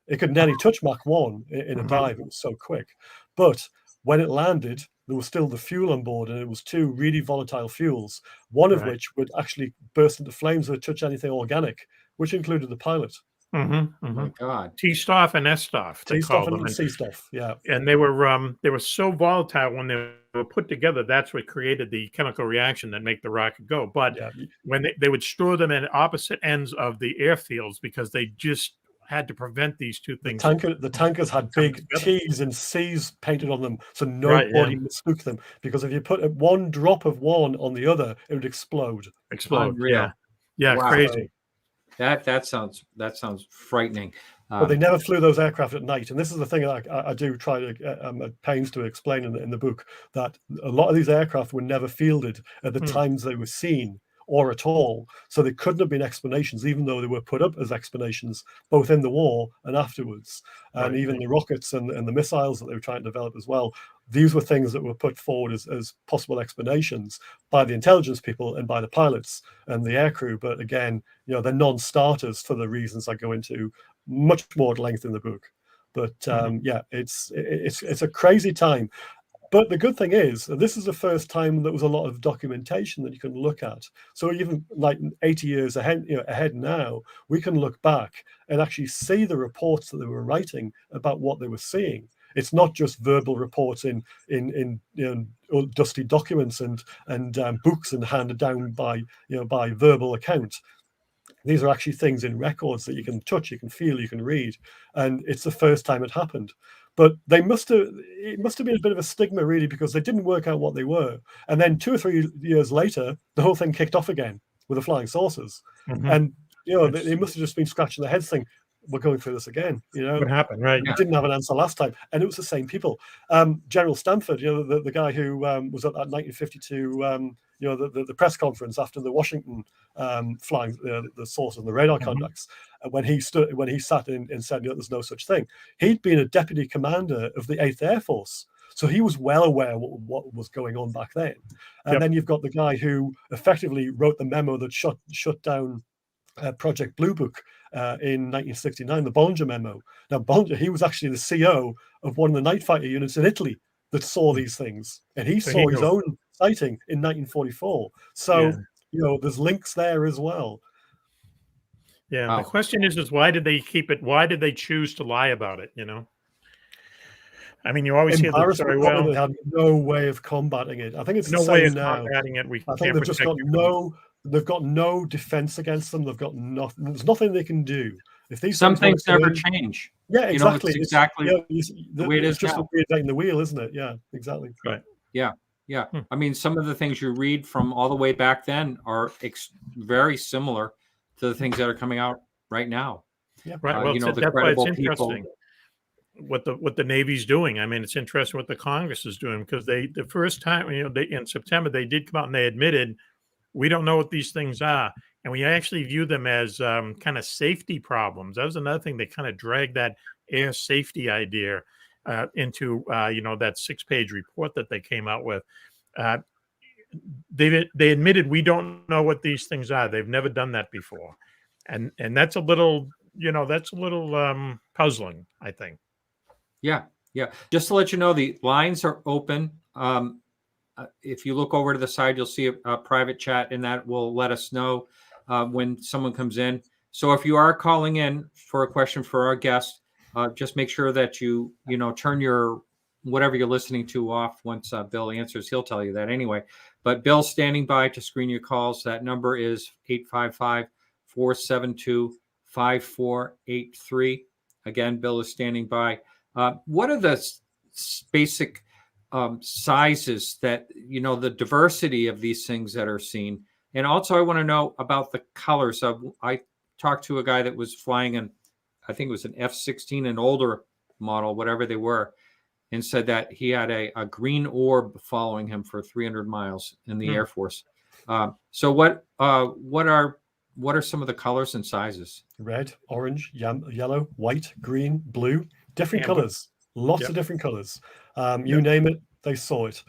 It could nearly touch Mach 1 in a dive. It was so quick. But when it landed, there was still the fuel on board, and it was two really volatile fuels, one of which would actually burst into flames if it touched anything organic, which included the pilot. Oh my God. T-Stoff and S-Stoff. T-Stoff and C-Stoff, yeah. And they were so volatile when they were put together. That's what created the chemical reaction that made the rocket go. But when they would store them at opposite ends of the airfields because they just had to prevent these two things. The tankers had big T's and C's painted on them, so nobody mistook them. Because if you put one drop of one on the other, it would explode. Unreal. Yeah, wow. Crazy. That sounds frightening. But they never flew those aircraft at night, and this is the thing that I do try to at pains to explain in the book, that a lot of these aircraft were never fielded at the times they were seen, or at all. So they couldn't have been explanations, even though they were put up as explanations both in the war and afterwards. And even the rockets and the missiles that they were trying to develop as well, these were things that were put forward as possible explanations by the intelligence people and by the pilots and the aircrew. But again, they're non-starters for the reasons I go into much more at length in the book. But it's a crazy time. But the good thing is, this is the first time there was a lot of documentation that you can look at. So even like 80 years ahead now, we can look back and actually see the reports that they were writing about what they were seeing. It's not just verbal reports in dusty documents and books and handed down by verbal account. These are actually things in records that you can touch, you can feel, you can read, and it's the first time it happened. But it must have been a bit of a stigma, really, because they didn't work out what they were. And then 2 or 3 years later, the whole thing kicked off again with the flying saucers. And they must have just been scratching their heads saying, we're going through this again. What happened, right? We didn't have an answer last time, and it was the same people. General Stanford, the guy who was at that 1952, the press conference after the Washington flying the saucer and the radar contacts, when he sat and said, there's no such thing. He'd been a deputy commander of the 8th Air Force, so he was well aware what was going on back then. And then you've got the guy who effectively wrote the memo that shut down Project Blue Book in 1969, the Bollinger Memo. Now, Bollinger, he was actually the CO of one of the night fighter units in Italy that saw these things, and he saw his own sighting in 1944. So, there's links there as well. Yeah. Wow. The question is why did they keep it? Why did they choose to lie about it? I mean, you always hear the story. Well, they had no way of combating it. I think it's no the same way of now. combating it. I think they've just got they've got no defense against them. They've got nothing. There's nothing they can do. If these some things never change. Yeah, exactly. It's exactly the way it is. It's just reinventing the wheel, isn't it? Yeah, exactly. Right. Yeah. I mean, some of the things you read from all the way back then are very similar to the things that are coming out right now. Yeah. Right. Well, that's why it's interesting what the Navy's doing. I mean, it's interesting what the Congress is doing, because the first time, in September, they did come out and they admitted, we don't know what these things are. And we actually view them as kind of safety problems. That was another thing. They kind of dragged that air safety idea into, that 6-page report that they came out with. They admitted, we don't know what these things are. They've never done that before. And that's a little, puzzling, I think. Yeah. Just to let you know, the lines are open. if you look over to the side, you'll see a private chat, and that will let us know when someone comes in. So if you are calling in for a question for our guest, just make sure that you turn your whatever you're listening to off once Bill answers. He'll tell you that anyway. But Bill's standing by to screen your calls. That number is 855-472-5483. Again, Bill is standing by. What are the basic sizes that, the diversity of these things that are seen? And also I want to know about the colors of, I talked to a guy that was flying I think it was an F-16, an older model, whatever they were, and said that he had a green orb following him for 300 miles in the Air Force. So what are some of the colors and sizes? Red, orange, yellow, white, green, blue, different colors, lots of different colors. You name it, they saw it.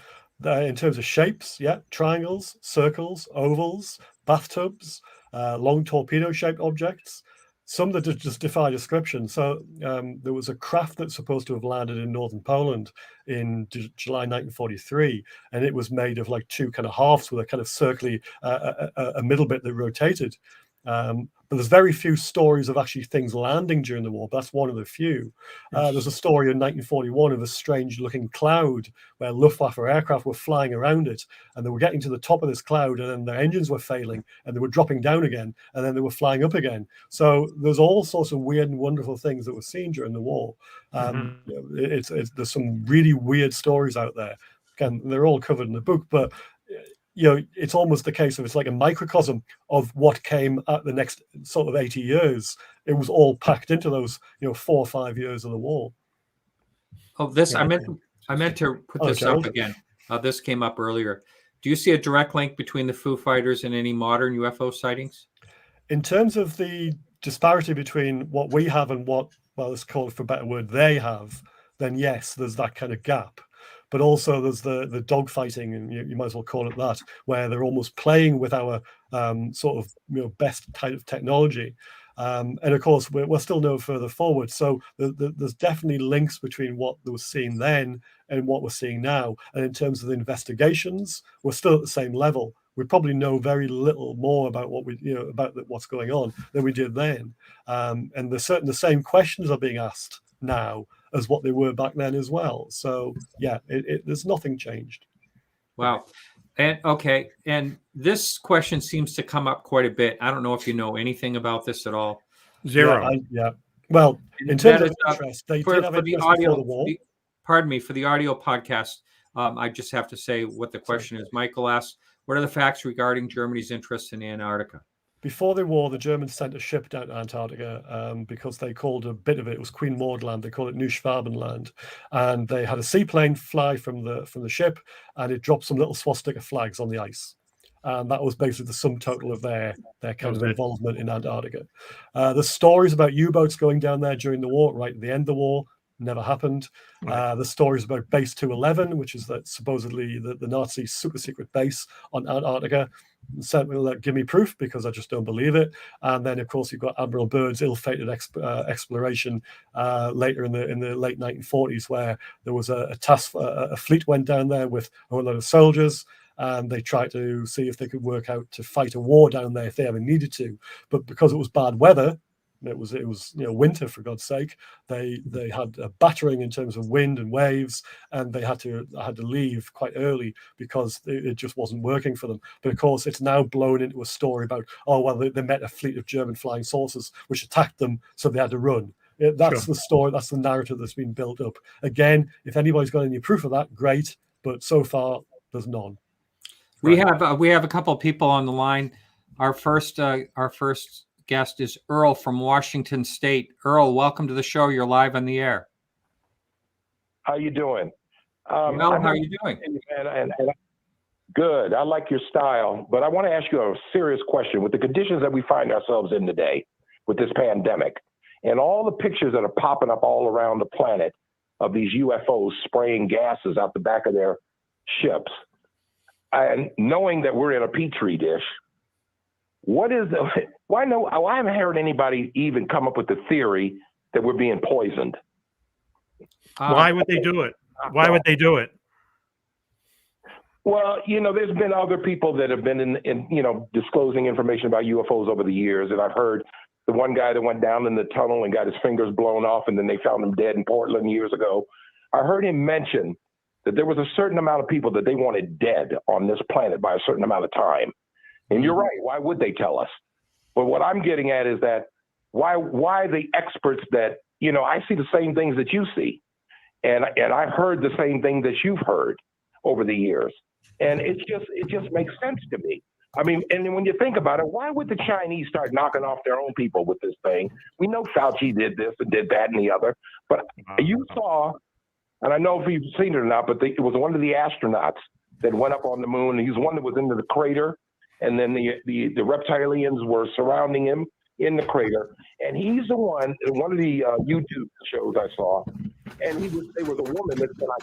In terms of shapes, triangles, circles, ovals, bathtubs, long torpedo-shaped objects, some that just defy description. So there was a craft that's supposed to have landed in northern Poland in July 1943, and it was made of like two kind of halves with a kind of circly, a middle bit that rotated. But there's very few stories of actually things landing during the war. But that's one of the few. There's a story in 1941 of a strange-looking cloud where Luftwaffe aircraft were flying around it, and they were getting to the top of this cloud, and then their engines were failing, and they were dropping down again, and then they were flying up again. So there's all sorts of weird and wonderful things that were seen during the war. There's some really weird stories out there. Again, they're all covered in the book, but it's almost the case of it's like a microcosm of what came at the next sort of 80 years. It was all packed into those, 4 or 5 years of the war. Oh, I meant to put this up again. This came up earlier. Do you see a direct link between the Foo Fighters and any modern UFO sightings? In terms of the disparity between what we have and what, well, let's call it for a better word, they have, then yes, there's that kind of gap. But also there's the dogfighting, and you might as well call it that, where they're almost playing with our sort of best type of technology. And of course, we're still no further forward. So there's definitely links between what was seen then and what we're seeing now. And in terms of the investigations, we're still at the same level. We probably know very little more about what's going on than we did then. And the same questions are being asked now as what they were back then as well. So yeah, there's nothing changed. Wow. And okay. And this question seems to come up quite a bit. I don't know if you know anything about this at all. Zero. Yeah. Well, in terms of interest, they did have interest before the war. Pardon me, for the audio podcast, I just have to say what the question is. Michael asks, what are the facts regarding Germany's interest in Antarctica? Before the war, the Germans sent a ship down to Antarctica because they called a bit of it was Queen Maud Land. They call it New Schwabenland, and they had a seaplane fly from the ship, and it dropped some little swastika flags on the ice, and that was basically the sum total of their kind of involvement in Antarctica. The stories about U-boats going down there during the war, right at the end of the war, never happened. The stories about Base 211, which is that supposedly the Nazi super secret base on Antarctica. Certainly give me proof, because I just don't believe it. And then of course you've got Admiral Byrd's ill-fated exploration later in the late 1940s, where there was a fleet went down there with a lot of soldiers, and they tried to see if they could work out to fight a war down there if they ever needed to. But because it was bad weather, it was winter, for God's sake, they had a battering in terms of wind and waves, and they had to leave quite early because it just wasn't working for them. But of course, it's now blown into a story about, they met a fleet of German flying saucers which attacked them, so they had to run. That's the story. That's the narrative that's been built up. Again, if anybody's got any proof of that, great. But so far, there's none. We have a couple of people on the line. Our first guest is Earl from Washington State. Earl, welcome to the show. You're live on the air. How you doing? How are you doing? And good. I like your style, but I want to ask you a serious question. With the conditions that we find ourselves in today, with this pandemic, and all the pictures that are popping up all around the planet of these UFOs spraying gases out the back of their ships, and knowing that we're in a petri dish, I haven't heard anybody even come up with the theory that we're being poisoned. Why would they do it? Why would they do it? Well, there's been other people that have been in disclosing information about UFOs over the years, and I've heard the one guy that went down in the tunnel and got his fingers blown off, and then they found him dead in Portland years ago. I heard him mention that there was a certain amount of people that they wanted dead on this planet by a certain amount of time. And you're right. Why would they tell us? But what I'm getting at is that why the experts that, I see the same things that you see, and I've heard the same thing that you've heard over the years. And it just makes sense to me. I mean, and when you think about it, why would the Chinese start knocking off their own people with this thing? We know Fauci did this and did that and the other, but you saw, and I know if you've seen it or not, but it was one of the astronauts that went up on the moon. He's one that was into the crater, and then the reptilians were surrounding him in the crater. And he's the one of the YouTube shows I saw, and there was a woman that said, I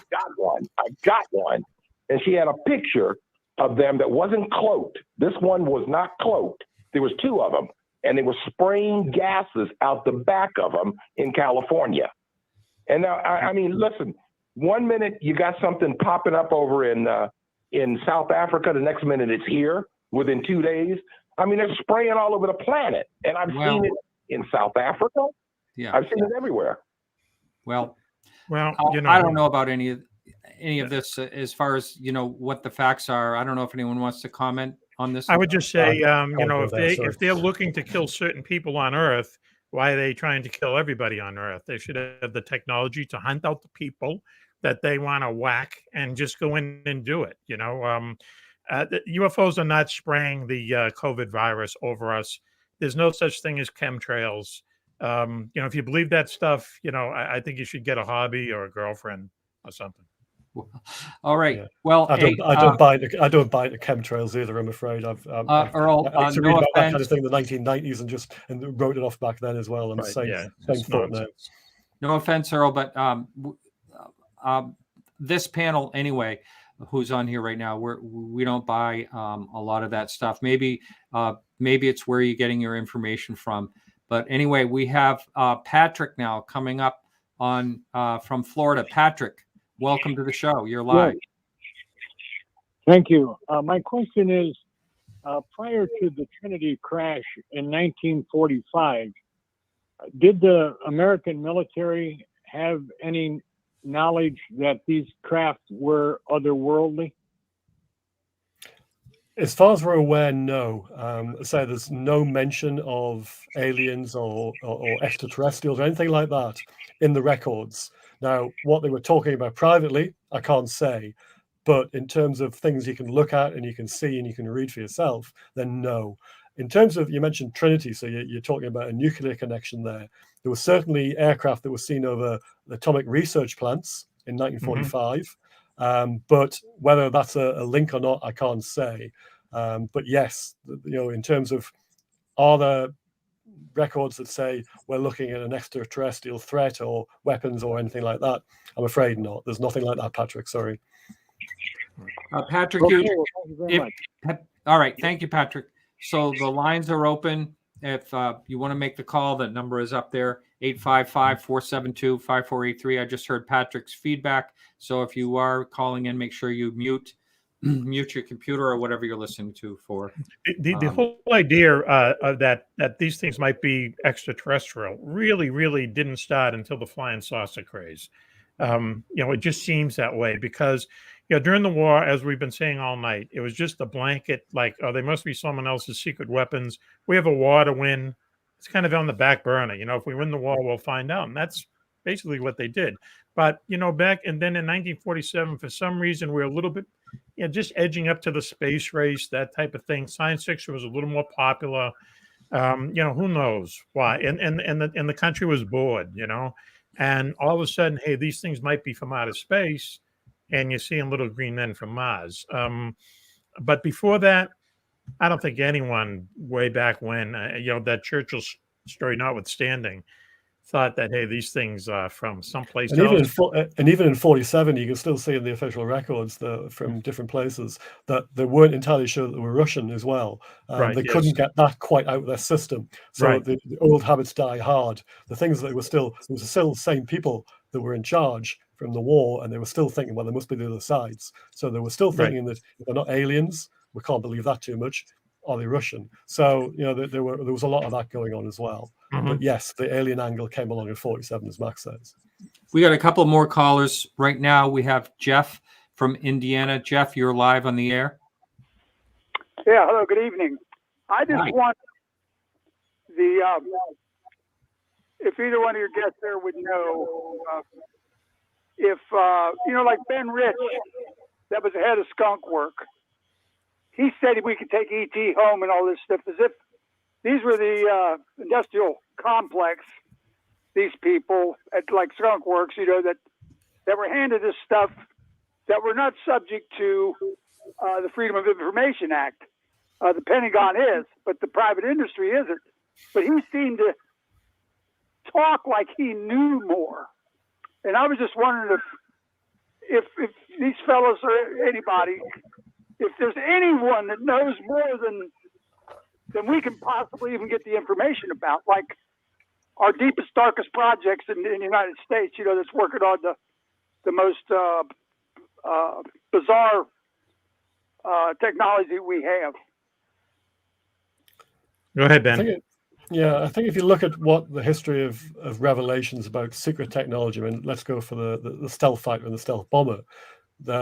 got one. And she had a picture of them that wasn't cloaked. This one was not cloaked. There was two of them, and they were spraying gases out the back of them in California. And now, I mean, listen, one minute you got something popping up over in South Africa, the next minute it's here within 2 days. I mean, they're spraying all over the planet, and I've seen it in South Africa. Yeah, I've seen it everywhere. Well, I don't know about any of this as far as what the facts are. I don't know if anyone wants to comment on this. I would just say, if they're looking to kill certain people on Earth, why are they trying to kill everybody on Earth? They should have the technology to hunt out the people that they want to whack and just go in and do it. The UFOs are not spraying the COVID virus over us. There's no such thing as chemtrails. If you believe that stuff, I think you should get a hobby or a girlfriend or something. All right. Yeah. Well, I don't buy the chemtrails either. I'm afraid. Earl, I used to read no about that offense. kind of thing in the 1990s and wrote it off back then as well. And same thought now. No offense, Earl, but this panel anyway, who's on here right now, we don't buy a lot of that stuff. Maybe it's where you're getting your information from. But anyway, we have Patrick now coming up on from Florida. Patrick, welcome to the show. You're live. Thank you. My question is, prior to the Trinity crash in 1945, did the American military have any knowledge that these craft were otherworldly? As far as we're aware, no. So there's no mention of aliens or extraterrestrials or anything like that in the records. Now, what they were talking about privately, I can't say. But in terms of things you can look at and you can see and you can read for yourself, then no. In terms of, you mentioned Trinity, so you're talking about a nuclear connection there. There was certainly aircraft that were seen over atomic research plants in 1945. But whether that's a link or not, I can't say. But yes, in terms of, are there records that say we're looking at an extraterrestrial threat or weapons or anything like that? I'm afraid not. There's nothing like that, Patrick. Sorry. Patrick, Okay, well, thank you very much. All right. Thank you, Patrick. So the lines are open. If you want to make the call, that number is up there, 855-472-5483. I just heard Patrick's feedback. So if you are calling in, make sure you mute your computer or whatever you're listening to for. The whole idea of that these things might be extraterrestrial really didn't start until the flying saucer craze. It just seems that way because during the war, as we've been saying all night, it was just a blanket, like, oh, they must be someone else's secret weapons. We have a war to win. It's kind of on the back burner. If we win the war, we'll find out. And that's basically what they did. But, back, and then in 1947, for some reason, we were a little bit, just edging up to the space race, that type of thing. Science fiction was a little more popular. Who knows why? And the country was bored, and all of a sudden, hey, these things might be from outer space. And you're seeing little green men from Mars. But before that, I don't think anyone way back when, that Churchill story notwithstanding, thought that, hey, these things are from someplace else. Even in 47, you can still see in the official records from different places that they weren't entirely sure that they were Russian as well. They couldn't get that quite out of their system. So the old habits die hard. The things that it was still the same people that were in charge from the war, and they were still thinking, well, there must be the other sides. So they were still thinking that if they're not aliens, we can't believe that too much. Are they Russian? So there was a lot of that going on as well. But yes, the alien angle came along in 47, as Max says. We got a couple more callers right now. We have Jeff from Indiana. Jeff, you're live on the air. Yeah, hello, good evening. I just want if either one of your guests there would know, if, like Ben Rich, that was the head of Skunk Work, he said we could take ET home and all this stuff, as if these were the industrial complex, these people at like Skunk Works, that were handed this stuff that were not subject to the Freedom of Information Act. The Pentagon is, but the private industry isn't. But he seemed to talk like he knew more. And I was just wondering if these fellows or anybody, if there's anyone that knows more than we can possibly even get the information about, like our deepest, darkest projects in the United States, that's working on the most bizarre technology we have. Go ahead, Ben. I think if you look at what the history of revelations about secret technology, I mean, let's go for the stealth fighter and the stealth bomber. They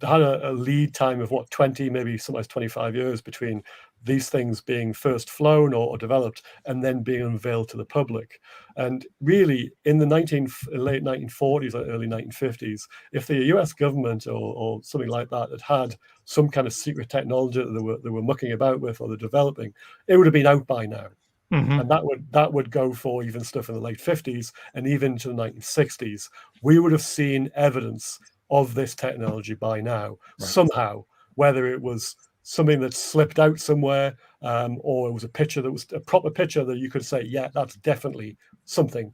had a lead time of 20, maybe sometimes 25 years between these things being first flown or developed and then being unveiled to the public. And really, in the late 1940s or early 1950s, if the US government or something like that had some kind of secret technology that they were mucking about with or they're developing, it would have been out by now. And that would go for even stuff in the late 50s and even to the 1960s. We would have seen evidence of this technology by now, somehow, whether it was something that slipped out somewhere, or it was a picture that was a proper picture that you could say, yeah, that's definitely something,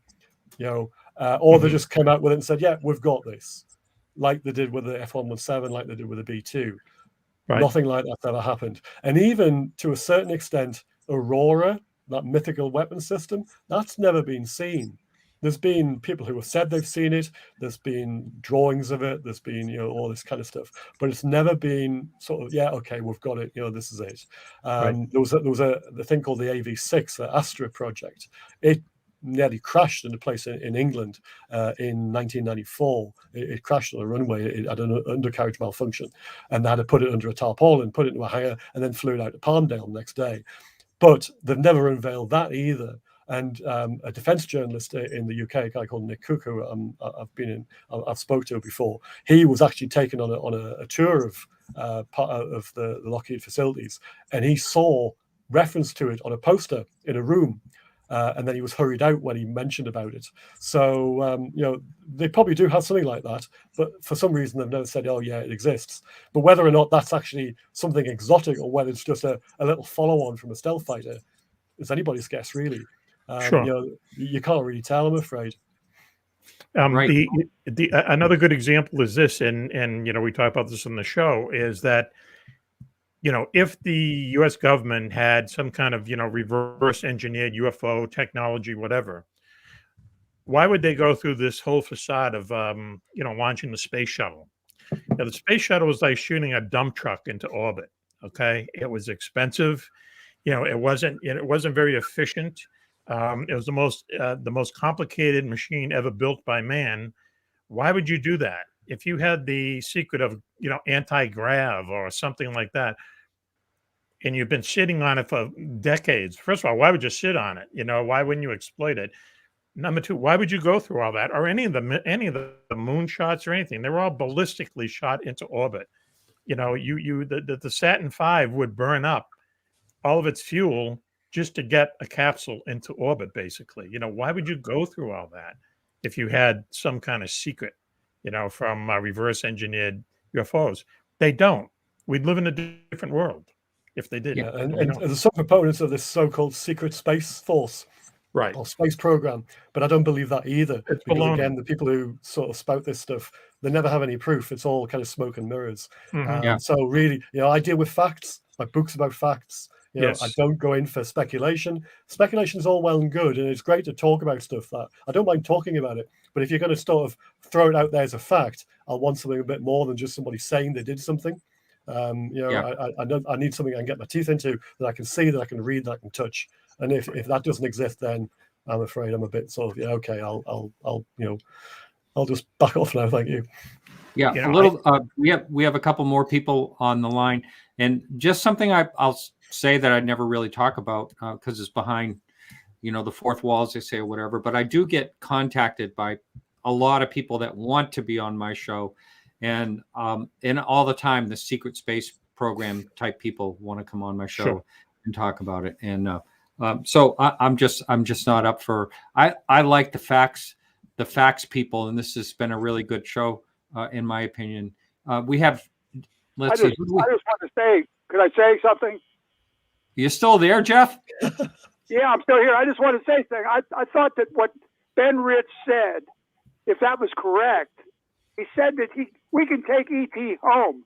or they just came out with it and said, yeah, we've got this, like they did with the F-117, like they did with the B-2. Nothing like that's ever happened. And even to a certain extent, Aurora, that mythical weapon system, that's never been seen. There's been people who have said they've seen it. There's been drawings of it. There's been, all this kind of stuff. But it's never been sort of, yeah, okay, we've got it. This is it. There was the thing called the AV6, the Astra project. It nearly crashed in a place in England in 1994. It crashed on a runway. It had an undercarriage malfunction, and they had to put it under a tarpaulin, put it into a hangar, and then flew it out to Palmdale the next day. But they've never unveiled that either. And a defense journalist in the UK, a guy called Nick Cook, who I've spoke to before, he was actually taken on a tour of part of the Lockheed facilities, and he saw reference to it on a poster in a room. And then he was hurried out when he mentioned about it. So, they probably do have something like that, but for some reason they've never said, oh, yeah, it exists. But whether or not that's actually something exotic or whether it's just a little follow-on from a stealth fighter is anybody's guess, really. Sure. You can't really tell, I'm afraid. Another good example is this, and we talk about this on the show, is that if the U.S. government had some kind of, reverse engineered UFO technology, whatever, why would they go through this whole facade of, launching the space shuttle? The space shuttle was like shooting a dump truck into orbit. Okay. It was expensive. It wasn't very efficient. It was the most complicated machine ever built by man. Why would you do that? If you had the secret of, anti-grav or something like that, and you've been sitting on it for decades, first of all, why would you sit on it? Why wouldn't you exploit it? Number two, why would you go through all that, or any of the moon shots or anything? They were all ballistically shot into orbit. The Saturn V would burn up all of its fuel just to get a capsule into orbit, basically. Why would you go through all that if you had some kind of secret, from reverse engineered UFOs? They don't. We'd live in a different world if they did. Yeah, and there's some proponents of this so-called secret space force, or space program, but I don't believe that either. Because again, the people who sort of spout this stuff, they never have any proof. It's all kind of smoke and mirrors. So really, I deal with facts. My book's about facts. You know, Yes. I don't go in for speculation. Speculation is all well and good, and it's great to talk about stuff that I don't mind talking about it. But if you're going to sort of throw it out there as a fact, I want something a bit more than just somebody saying they did something. You know, Yeah. I need something I can get my teeth into, that I can see, that I can read, that I can touch. And if that doesn't exist, then I'm afraid I'm a bit sort of, yeah, okay, I'll you know, I'll just back off now. Thank you. Yeah, You a know, little. We have a couple more people on the line, and just something I'll say that I never really talk about because it's behind, you know, the fourth wall, as they say, or whatever. But I do get contacted by a lot of people that want to be on my show, and all the time the secret space program type people want to come on my show Sure. and talk about it. And so I'm just not up for. I like the facts people, and this has been a really good show. In my opinion, we have. I just want to say, could I say something? You still there, Jeff? Yeah, I'm still here. I just want to say something. I thought that what Ben Rich said, if that was correct, he said that we can take ET home.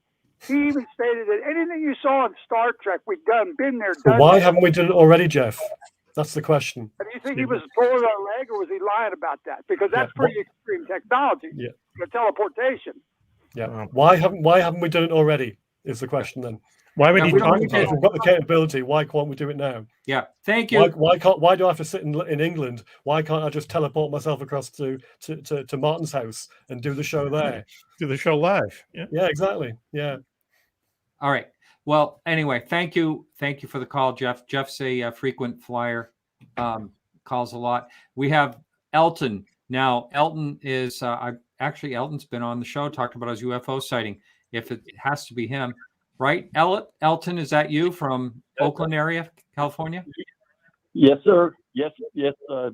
He even stated that anything you saw in Star Trek, we've been there, done. Why haven't we done it already, Jeff? That's the question. Do you think he was pulling our leg, or was he lying about that? Because that's pretty extreme technology. Yeah. The teleportation. Yeah. Why haven't we done it already? Is the question then. Why would No, he we talk don't about If it? we've got the capability, why can't we do it now? Yeah. Thank you. Why do I have to sit in England? Why can't I just teleport myself across to Martin's house and do the show there? Do the show live? Yeah. Yeah, exactly. Yeah. All right. Well, anyway, thank you for the call, Jeff. Jeff's a frequent flyer, calls a lot. We have Elton now. Elton is Elton's been on the show, talked about his UFO sighting. If it has to be him, right? Elton, is that you from Oakland area, California? Yes, sir. Yes,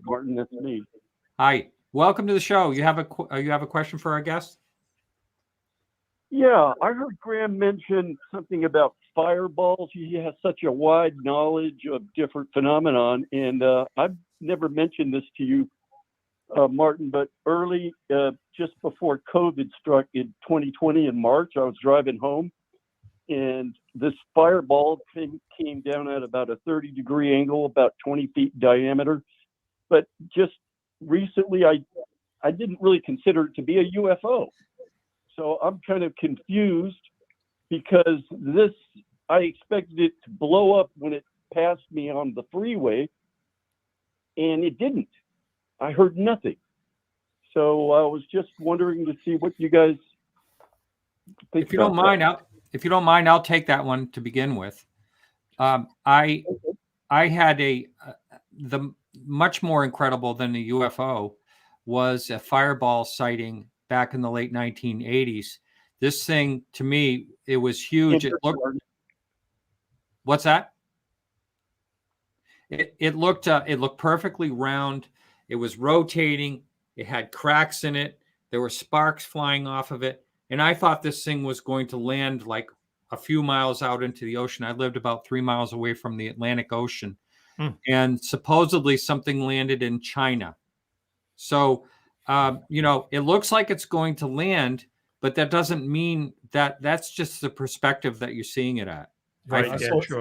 Martin, that's me. Hi. Welcome to the show. You have a question for our guest? Yeah, I heard Graeme mention something about fireballs. He has such a wide knowledge of different phenomenon, and I've never mentioned this to you, Martin, but early, just before COVID struck in 2020 in March, I was driving home, and this fireball came down at about a 30-degree angle, about 20 feet diameter. But just recently, I didn't really consider it to be a UFO. So I'm kind of confused because I expected it to blow up when it passed me on the freeway, and it didn't. I heard nothing. So I was just wondering to see what you guys think. If you don't mind, I'll take that one to begin with. I had the much more incredible than the UFO was a fireball sighting back in the late 1980s. This thing, to me, it was huge. It looked. What's that? It looked perfectly round. It was rotating. It had cracks in it. There were sparks flying off of it. And I thought this thing was going to land like a few miles out into the ocean. I lived about 3 miles away from the Atlantic Ocean. And supposedly something landed in China. So, it looks like it's going to land, but that doesn't mean that's just the perspective that you're seeing it at. Right.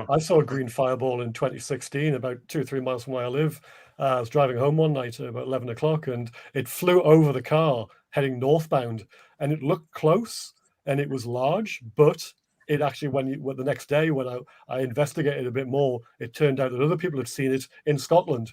I saw a green fireball in 2016, about 2 or 3 miles from where I live. I was driving home one night at about 11 o'clock, and it flew over the car heading northbound, and it looked close and it was large, but it actually, the next day when I investigated a bit more, it turned out that other people had seen it in Scotland.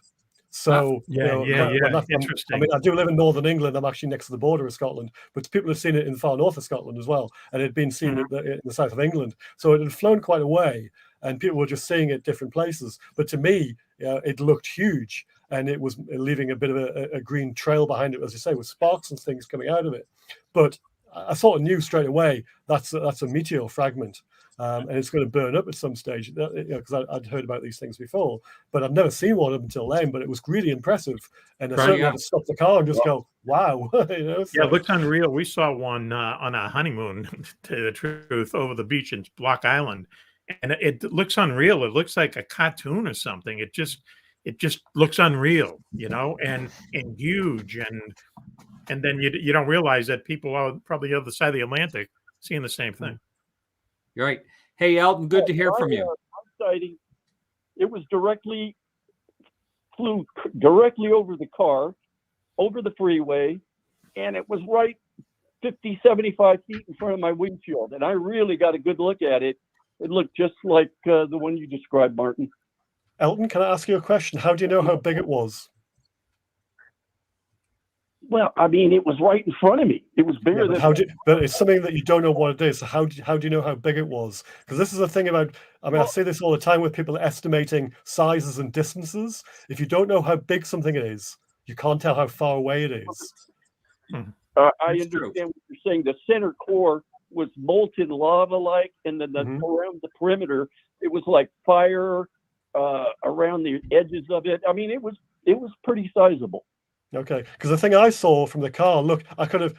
So, interesting. I mean, I do live in northern England. I'm actually next to the border of Scotland, but people have seen it in the far north of Scotland as well, and it had been seen in the south of England. So it had flown quite a way, and people were just seeing it different places. But to me, it looked huge, and it was leaving a bit of a green trail behind it, as you say, with sparks and things coming out of it. But I sort of knew straight away that's a meteor fragment. And it's going to burn up at some stage, because I'd heard about these things before, but I'd never seen one up until then. But it was really impressive, and I certainly had to stop the car and just go, "Wow!" It looked unreal. We saw one on a honeymoon, to tell you the truth, over the beach in Block Island, and it looks unreal. It looks like a cartoon or something. It just looks unreal, and huge, and then you don't realize that people are probably the other side of the Atlantic seeing the same thing. You're right. Hey, Elton, good to hear from you. It was flew directly over the car, over the freeway, and it was right 50, 75 feet in front of my windshield. And I really got a good look at it. It looked just like the one you described, Martin. Elton, can I ask you a question? How do you know how big it was? Well, I mean, it was right in front of me. It was bigger than. But it's something that you don't know what it is. So how do you know how big it was? Because this is the thing about. I mean, I say this all the time with people estimating sizes and distances. If you don't know how big something is, you can't tell how far away it is. I understand what you're saying. The center core was molten lava-like, and then around the perimeter, it was like fire around the edges of it. I mean, it was pretty sizable. Okay, because the thing I saw from the car,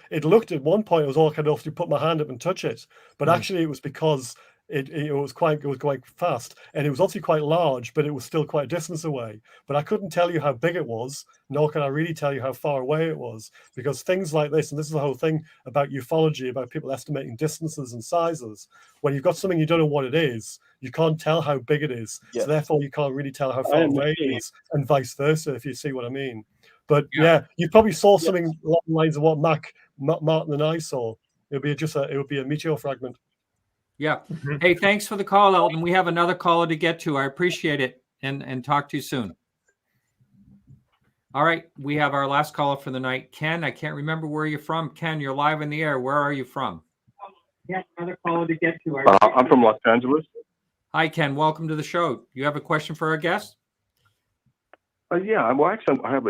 it looked at one point, it was all kind of, you put my hand up and touch it, but actually it was because it was quite fast, and it was obviously quite large, but it was still quite a distance away. But I couldn't tell you how big it was, nor can I really tell you how far away it was, because things like this, and this is the whole thing about ufology, about people estimating distances and sizes. When you've got something you don't know what it is, you can't tell how big it is. Yes. So therefore you can't really tell how far away it is, and vice versa, if you see what I mean. But you probably saw something along the lines of what Martin and I saw. It would be a meteor fragment. Yeah. Hey, thanks for the call, Elton. We have another caller to get to. I appreciate it, and talk to you soon. All right, we have our last caller for the night, Ken. I can't remember where you're from. Ken, you're live in the air. Where are you from? Yeah, another caller to get to. I'm from Los Angeles. Hi, Ken. Welcome to the show. You have a question for our guest? Yeah, well, actually, I have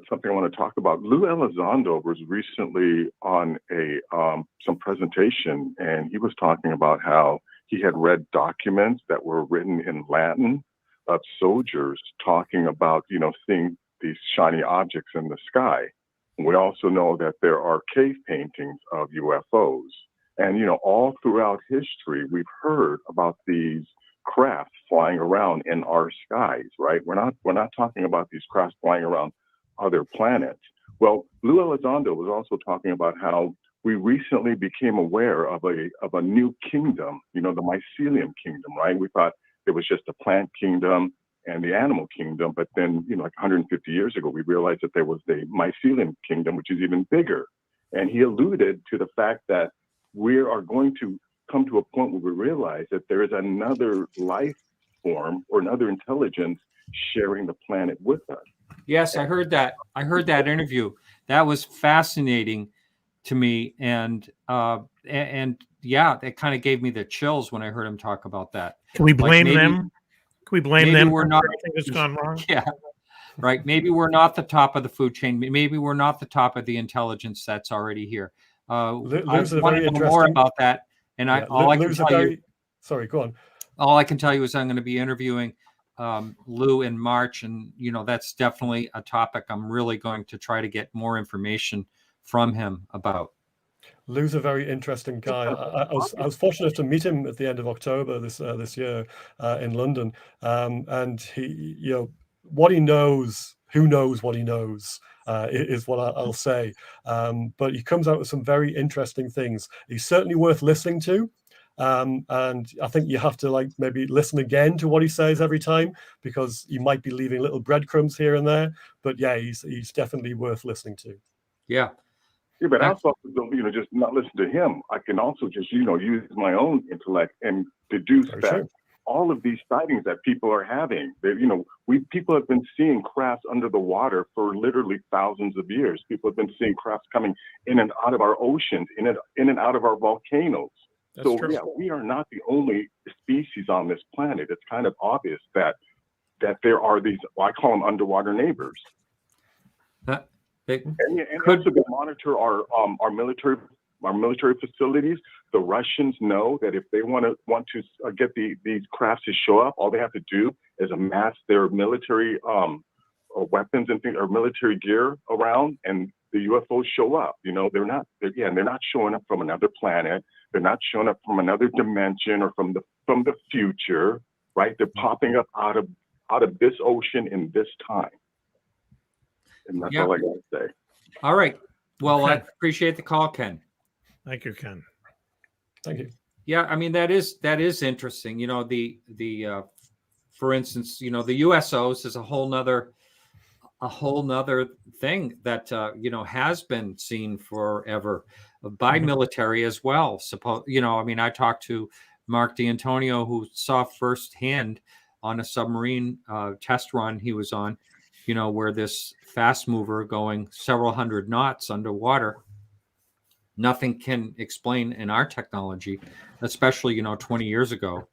something I want to talk about. Lou Elizondo was recently on some presentation, and he was talking about how he had read documents that were written in Latin of soldiers talking about, seeing these shiny objects in the sky. We also know that there are cave paintings of UFOs, and all throughout history, we've heard about these craft flying around in our skies, right? We're not talking about these crafts flying around other planets. Well, Lou Elizondo was also talking about how we recently became aware of a new kingdom, the mycelium kingdom, right? We thought it was just the plant kingdom and the animal kingdom, but then, like 150 years ago, we realized that there was the mycelium kingdom, which is even bigger. And he alluded to the fact that we are going to come to a point where we realize that there is another life form or another intelligence sharing the planet with us. Yes, I heard that. I heard that interview. That was fascinating to me, and yeah, it kind of gave me the chills when I heard him talk about that. Can we blame them? Can we blame them? We're not. Everything that's gone wrong. Yeah, right. Maybe we're not the top of the food chain. Maybe we're not the top of the intelligence that's already here. I want to know more about that. And all I can tell you. Sorry, go on. All I can tell you is I'm going to be interviewing Lou in March, and that's definitely a topic I'm really going to try to get more information from him about. Lou's a very interesting guy. I was fortunate to meet him at the end of October this year in London, and he, what he knows, who knows what he knows. Is what I'll say. But he comes out with some very interesting things. He's certainly worth listening to. And I think you have to maybe listen again to what he says every time, because you might be leaving little breadcrumbs here and there. But yeah, he's definitely worth listening to. Yeah. Yeah, but I also, just not listen to him. I can also just, use my own intellect and deduce that all of these sightings that people are having, people have been seeing crafts under the water for literally thousands of years. People have been seeing crafts coming in and out of our oceans, in and out of our volcanoes. That's true. Yeah, we are not the only species on this planet. It's kind of obvious that there are these, I call them underwater neighbors. And also to monitor our military facilities. The Russians know that if they want to get these crafts to show up, all they have to do is amass their military weapons and things, or military gear around, and the UFOs show up. They're not showing up from another planet. They're not showing up from another dimension or from the future, right? They're popping up out of this ocean in this time. And that's all I got to say. All right. Well, I appreciate the call, Ken. Thank you, Ken. Thank you. Yeah, I mean that is interesting. The for instance, the USOs is a whole nother thing that has been seen forever by military as well. I talked to Mark D'Antonio, who saw firsthand on a submarine test run he was on, where this fast mover going several hundred knots underwater, nothing can explain in our technology, especially 20 years ago.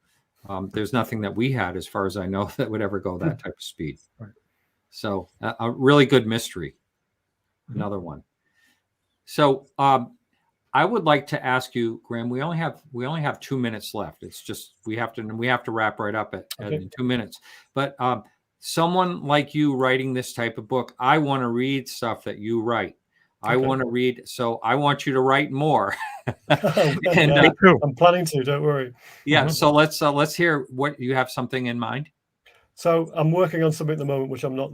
There's nothing that we had, as far as I know, that would ever go that type of speed. Right. So a really good mystery. Another one. So I would like to ask you, Graeme. We only have 2 minutes left. It's just we have to wrap right up in 2 minutes. But someone like you writing this type of book, I want to read stuff that you write. I want to read, so I want you to write more. And I'm planning to. Don't worry. Yeah. So let's hear what you have something in mind. So I'm working on something at the moment, which I'm not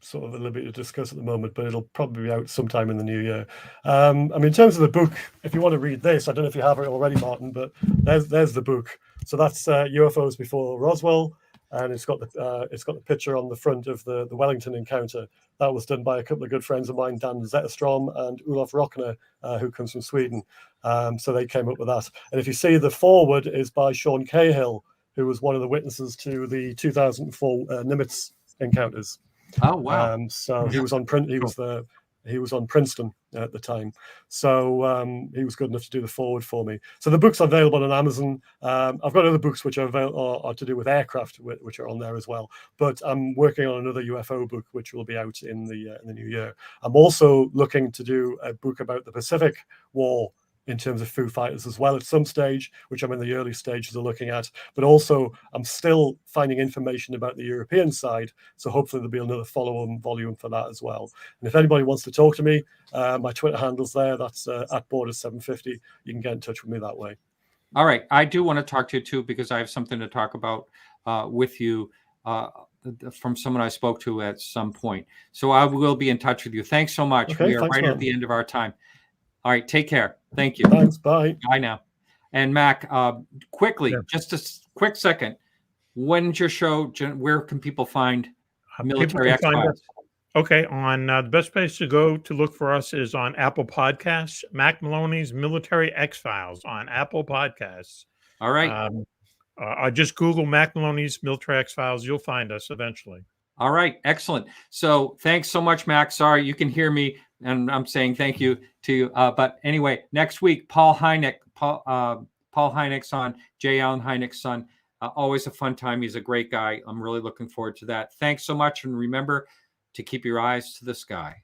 sort of at liberty to discuss at the moment, but it'll probably be out sometime in the new year. In terms of the book, if you want to read this, I don't know if you have it already, Martin, but there's the book. So that's UFOs Before Roswell, and it's got the picture on the front of the Wellington encounter. That was done by a couple of good friends of mine, Dan Zetterstrom and Olof Rockner, who comes from Sweden. So they came up with that. And if you see, the foreword is by Sean Cahill, who was one of the witnesses to the 2004 Nimitz encounters. Oh wow! So he was on he was on Princeton at the time. So he was good enough to do the forward for me. So the book's available on Amazon. I've got other books which are to do with aircraft, which are on there as well. But I'm working on another UFO book, which will be out in the new year. I'm also looking to do a book about the Pacific War, in terms of Foo Fighters as well at some stage, which I'm in the early stages of looking at. But also, I'm still finding information about the European side. So hopefully there'll be another follow-on volume for that as well. And if anybody wants to talk to me, my Twitter handle's there. That's at Borders750. You can get in touch with me that way. All right. I do want to talk to you too, because I have something to talk about with you from someone I spoke to at some point. So I will be in touch with you. Thanks so much. Okay, we are right man. at the end of our time. All right, take care. Thank you. Thanks. Bye. Bye now. And Mac, quickly, just a quick second. When's your show? Where can people find Military X-Files? Okay, on the best place to go to look for us is on Apple Podcasts. Mack Maloney's Military X-Files on Apple Podcasts. All right. I just Google Mack Maloney's Military X-Files. You'll find us eventually. All right, excellent. So thanks so much, Mac. Sorry, you can hear me, and I'm saying thank you to you. But anyway, next week, Paul Hynek's on, J. Allen Hynek's son. Always a fun time. He's a great guy. I'm really looking forward to that. Thanks so much, and remember to keep your eyes to the sky.